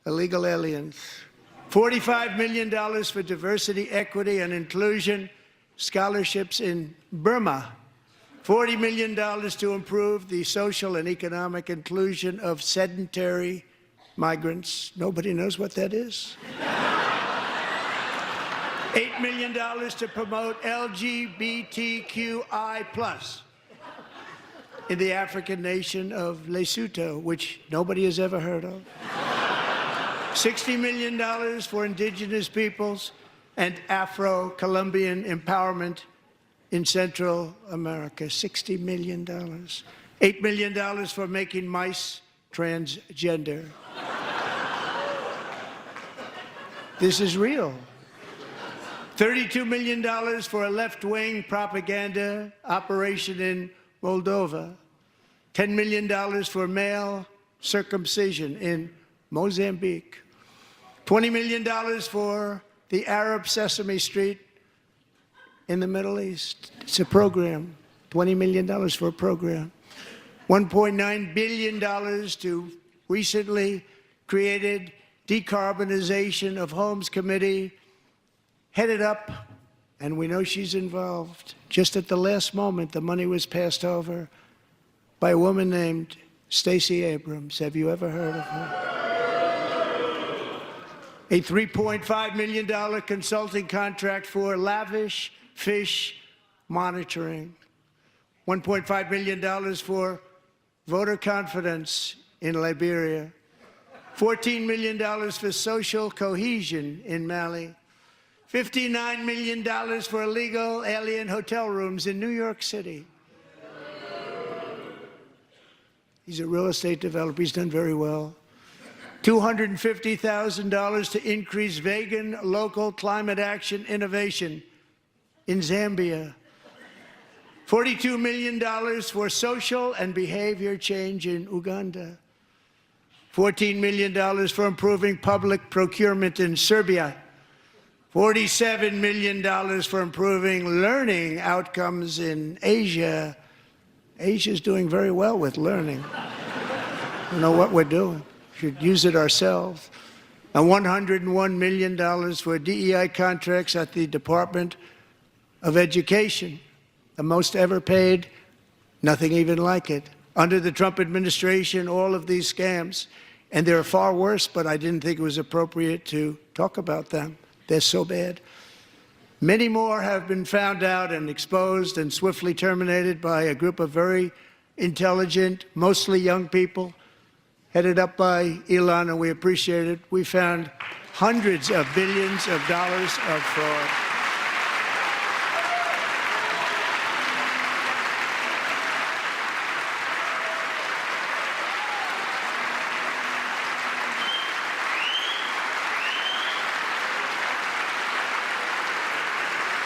illegal aliens. $45 million for diversity, equity, and inclusion scholarships in Burma. $40 million to improve the social and economic inclusion of sedentary migrants. Nobody knows what that is. $8 million to promote LGBTQI+ in the African nation of Lesotho, which nobody has ever heard of. $60 million for indigenous peoples and Afro-Colombian empowerment in Central America. $60 million. $8 million for making mice transgender. This is real. $32 million for a left-wing propaganda operation in Moldova. $10 million for male circumcision in Mozambique. $20 million for the Arab Sesame Street in the Middle East. It's a program. $20 million for a program. $1.9 billion to recently created Decarbonization of Homes Committee, headed up, and we know she's involved. Just at the last moment, the money was passed over by a woman named Stacey Abrams. Have you ever heard of her? A $3.5 million consulting contract for lavish fish monitoring. $1.5 million for voter confidence in Liberia. $14 million for social cohesion in Mali. $59 million for illegal alien hotel rooms in New York City. He's a real estate developer. He's done very well. $250,000 to increase vegan local climate action innovation in Zambia. $42 million for social and behavior change in Uganda. $14 million for improving public procurement in Serbia. $47 million for improving learning outcomes in Asia. Asia's doing very well with learning. We know what we're doing. We should use it ourselves. And $101 million for DEI contracts at the Department of Education. The most ever paid, nothing even like it. Under the Trump administration, all of these scams, and they're far worse, but I didn't think it was appropriate to talk about them. They're so bad. Many more have been found out and exposed and swiftly terminated by a group of very intelligent, mostly young people, headed up by Elon, and we appreciate it. We found hundreds of billions of dollars of fraud.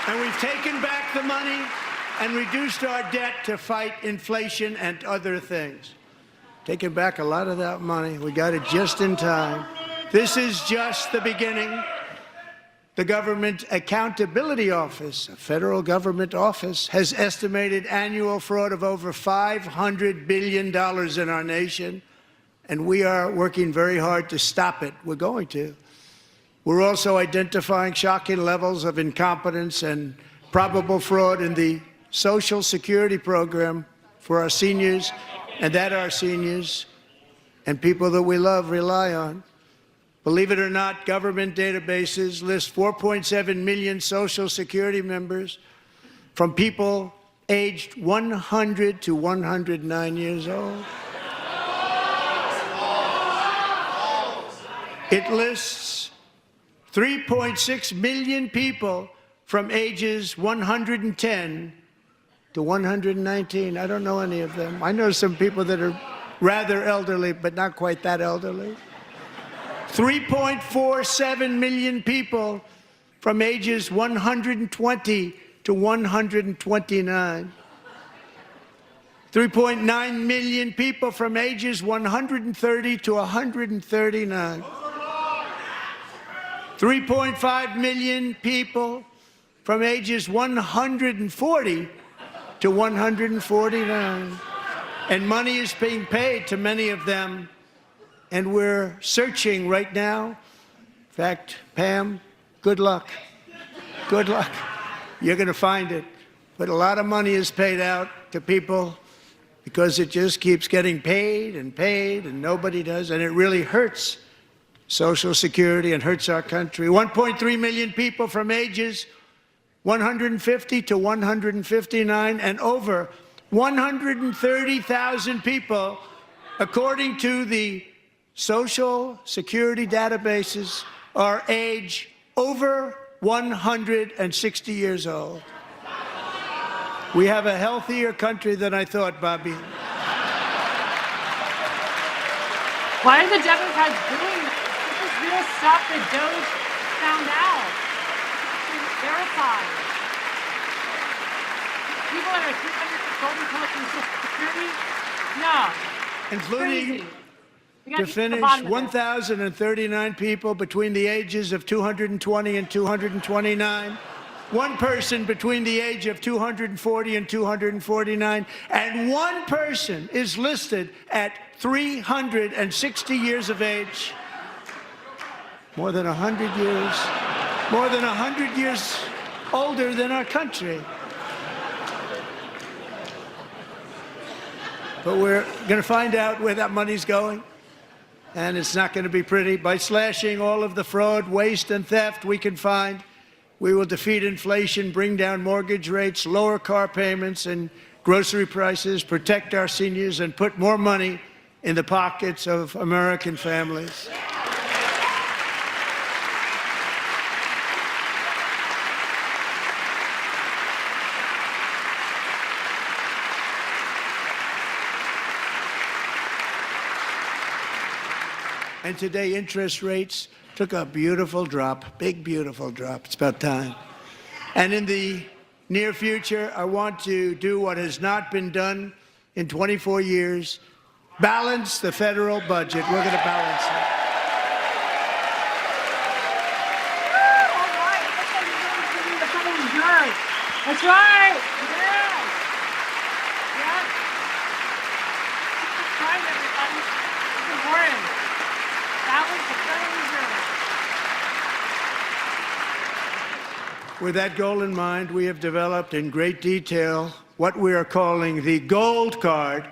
And we've taken back the money and reduced our debt to fight inflation and other things. Taken back a lot of that money. We got it just in time. This is just the beginning. The Government Accountability Office, a federal government office, has estimated annual fraud of over $500 billion in our nation, and we are working very hard to stop it. We're going to. We're also identifying shocking levels of incompetence and probable fraud in the Social Security program for our seniors, and that our seniors and people that we love rely on. Believe it or not, government databases list 4.7 million Social Security members from people aged 100 to 109 years old. It lists 3.6 million people from ages 110 to 119. I don't know any of them. I know some people that are rather elderly, but not quite that elderly. 3.47 million people from ages 120 to 129. 3.9 million people from ages 130 to 139. 3.5 million people from ages 140 to 149. And money is being paid to many of them, and we're searching right now. In fact, Pam, good luck. Good luck. You're going to find it. But a lot of money is paid out to people because it just keeps getting paid, and nobody does, and it really hurts Social Security and hurts our country. 1.3 million people from ages 150 to 159, and over 130,000 people, according to the Social Security databases, are age over 160 years old. We have a healthier country than I thought, Bobby. Why are the Democrats doing this? This is real stuff that Doge found out. Verified. People that are 300 golden collecting Social Security? No. Including, to finish, 1,039 people between the ages of 220 and 229. One person between the age of 240 and 249, and one person is listed at 360 years of age. More than 100 years older than our country. But we're going to find out where that money's going, and it's not going to be pretty. By slashing all of the fraud, waste, and theft we can find, we will defeat inflation, bring down mortgage rates, lower car payments and grocery prices, protect our seniors, and put more money in the pockets of American families. And today, interest rates took a beautiful drop, big, beautiful drop. It's about time. And in the near future, I want to do what has not been done in 24 years, balance the federal budget. We're going to balance it. That's right. Yeah. Yeah. That's right, everybody. It's important. Balance the Federal Reserve. With that goal in mind, we have developed in great detail what we are calling the Gold Card,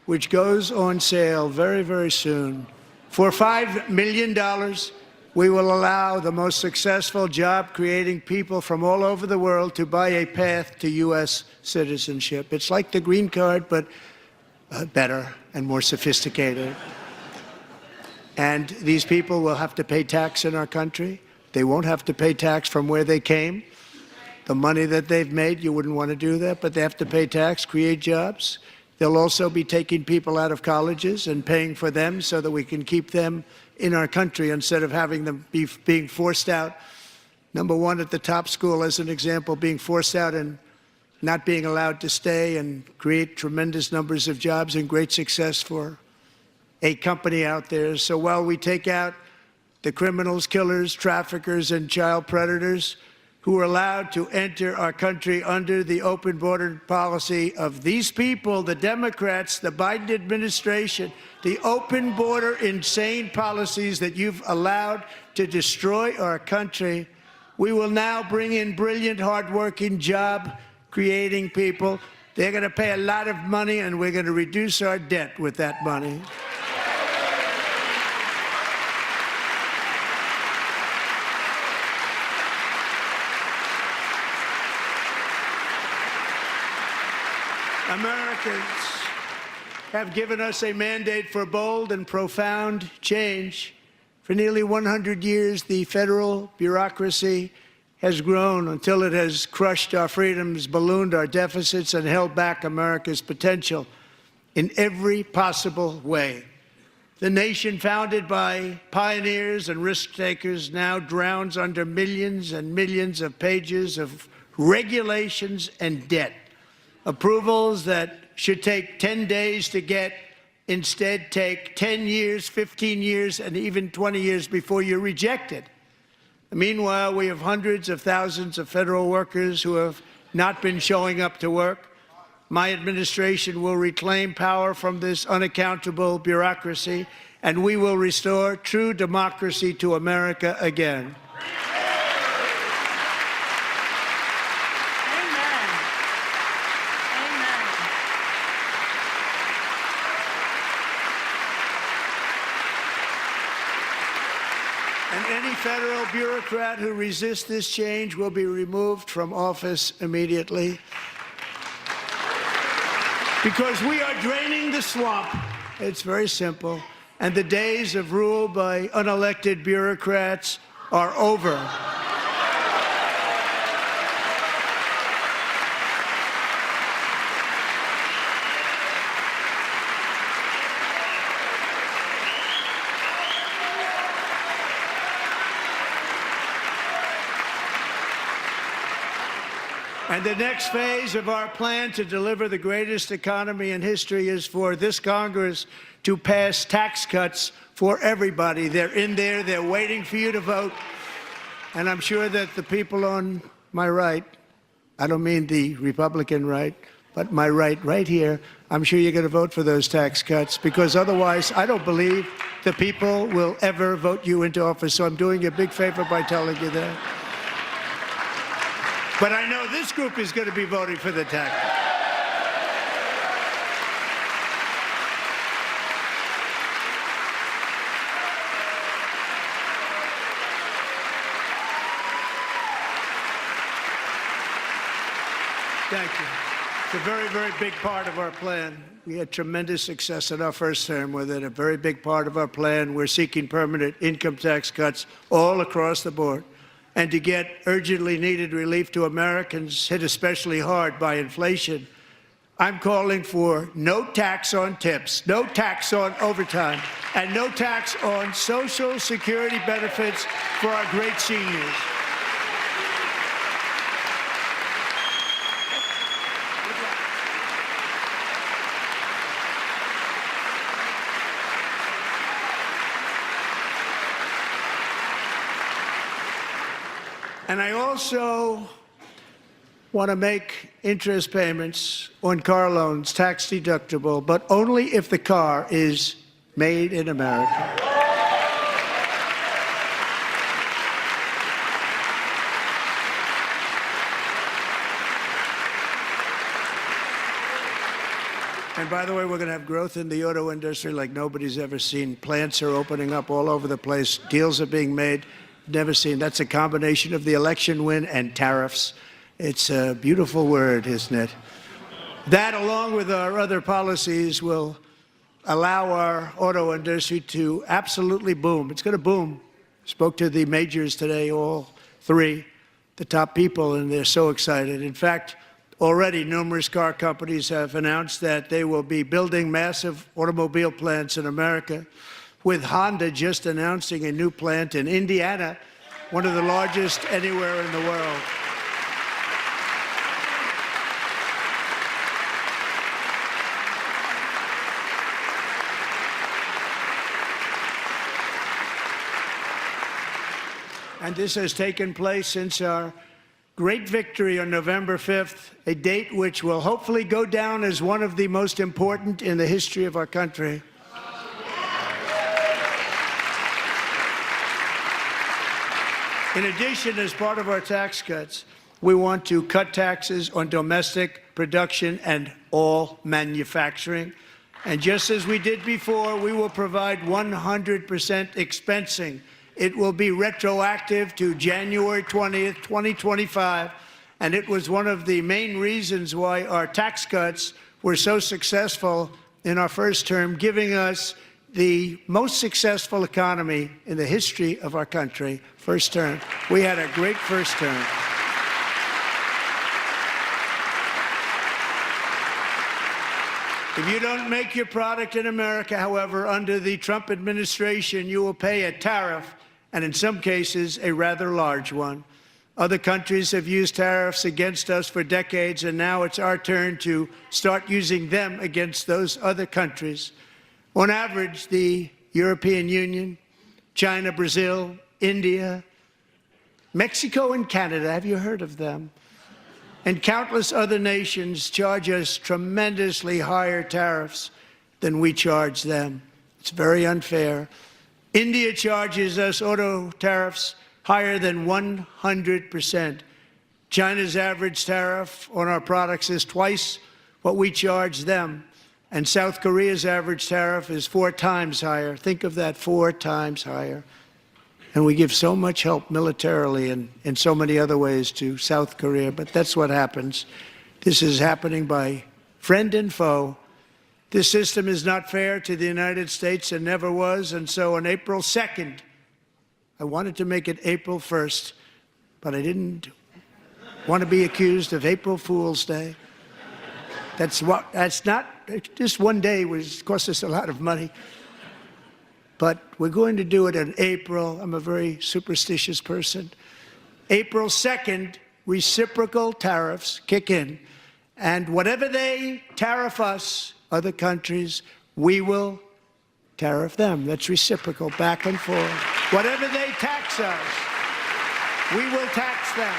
which goes on sale very, very soon. For $5 million, we will allow the most successful job-creating people from all over the world to buy a path to U.S. citizenship. It's like the green card, but better and more sophisticated. And these people will have to pay tax in our country. They won't have to pay tax from where they came. The money that they've made, you wouldn't want to do that, but they have to pay tax, create jobs. They'll also be taking people out of colleges and paying for them so that we can keep them in our country instead of having them being forced out. Number one, at the top school, as an example, being forced out and not being allowed to stay and create tremendous numbers of jobs and great success for a company out there. So while we take out the criminals, killers, traffickers, and child predators who are allowed to enter our country under the open border policy of these people, the Democrats, the Biden administration, the open border insane policies that you've allowed to destroy our country, we will now bring in brilliant, hardworking, job-creating people. They're going to pay a lot of money, and we're going to reduce our debt with that money. Americans have given us a mandate for bold and profound change. For nearly 100 years, the federal bureaucracy has grown until it has crushed our freedoms, ballooned our deficits, and held back America's potential in every possible way. The nation founded by pioneers and risk-takers now drowns under millions and millions of pages of regulations and debt. Approvals that should take 10 days to get instead take 10 years, 15 years, and even 20 years before you're rejected. Meanwhile, we have hundreds of thousands of federal workers who have not been showing up to work. My administration will reclaim power from this unaccountable bureaucracy, and we will restore true democracy to America again. And any federal bureaucrat who resists this change will be removed from office immediately. Because we are draining the swamp. It's very simple. And the days of rule by unelected bureaucrats are over. And the next phase of our plan to deliver the greatest economy in history is for this Congress to pass tax cuts for everybody. They're in there. They're waiting for you to vote. And I'm sure that the people on my right, I don't mean the Republican right, but my right here, I'm sure you're going to vote for those tax cuts, because otherwise I don't believe the people will ever vote you into office. So I'm doing you a big favor by telling you that. But I know this group is going to be voting for the tax. Thank you. It's a very, very big part of our plan. We had tremendous success in our first term with it. A very big part of our plan. We're seeking permanent income tax cuts all across the board. And to get urgently needed relief to Americans hit especially hard by inflation, I'm calling for no tax on tips, no tax on overtime, and no tax on Social Security benefits for our great seniors. And I also want to make interest payments on car loans tax deductible, but only if the car is made in America. And by the way, we're going to have growth in the auto industry like nobody's ever seen. Plants are opening up all over the place. Deals are being made. Never seen. That's a combination of the election win and tariffs. It's a beautiful word, isn't it? That, along with our other policies, will allow our auto industry to absolutely boom. It's going to boom. Spoke to the majors today, all three, the top people, and they're so excited. In fact, already numerous car companies have announced that they will be building massive automobile plants in America, with Honda just announcing a new plant in Indiana, one of the largest anywhere in the world. And this has taken place since our great victory on November 5th, a date which will hopefully go down as one of the most important in the history of our country. In addition, as part of our tax cuts, we want to cut taxes on domestic production and all manufacturing. And just as we did before, we will provide 100% expensing. It will be retroactive to January 20th, 2025. And it was one of the main reasons why our tax cuts were so successful in our first term, giving us the most successful economy in the history of our country, first term. We had a great first term. If you don't make your product in America, however, under the Trump administration, you will pay a tariff, and in some cases, a rather large one. Other countries have used tariffs against us for decades, and now it's our turn to start using them against those other countries. On average, the European Union, China, Brazil, India, Mexico, and Canada, have you heard of them? And countless other nations charge us tremendously higher tariffs than we charge them. It's very unfair. India charges us auto tariffs higher than 100%. China's average tariff on our products is twice what we charge them. And South Korea's average tariff is 4 times higher. Think of that, 4 times higher. And we give so much help militarily and in so many other ways to South Korea, but that's what happens. This is happening by friend and foe. This system is not fair to the United States and never was, and so on April 2nd, I wanted to make it April 1st, but I didn't want to be accused of April Fool's Day. That's not, just one day cost us a lot of money. But we're going to do it in April. I'm a very superstitious person. April 2nd, reciprocal tariffs kick in. And whatever they tariff us, other countries, we will tariff them. That's reciprocal, back and forth. Whatever they tax us, we will tax them.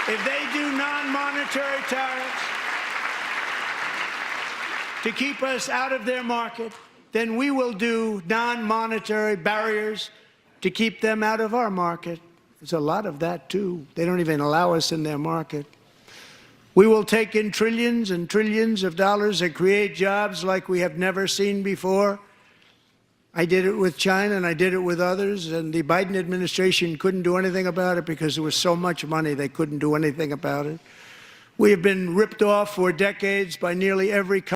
If they do non-monetary tariffs to keep us out of their market, then we will do non-monetary barriers to keep them out of our market. There's a lot of that, too. They don't even allow us in their market. We will take in trillions and trillions of dollars and create jobs like we have never seen before. I did it with China and I did it with others, and the Biden administration couldn't do anything about it because there was so much money they couldn't do anything about it. We have been ripped off for decades by nearly every country.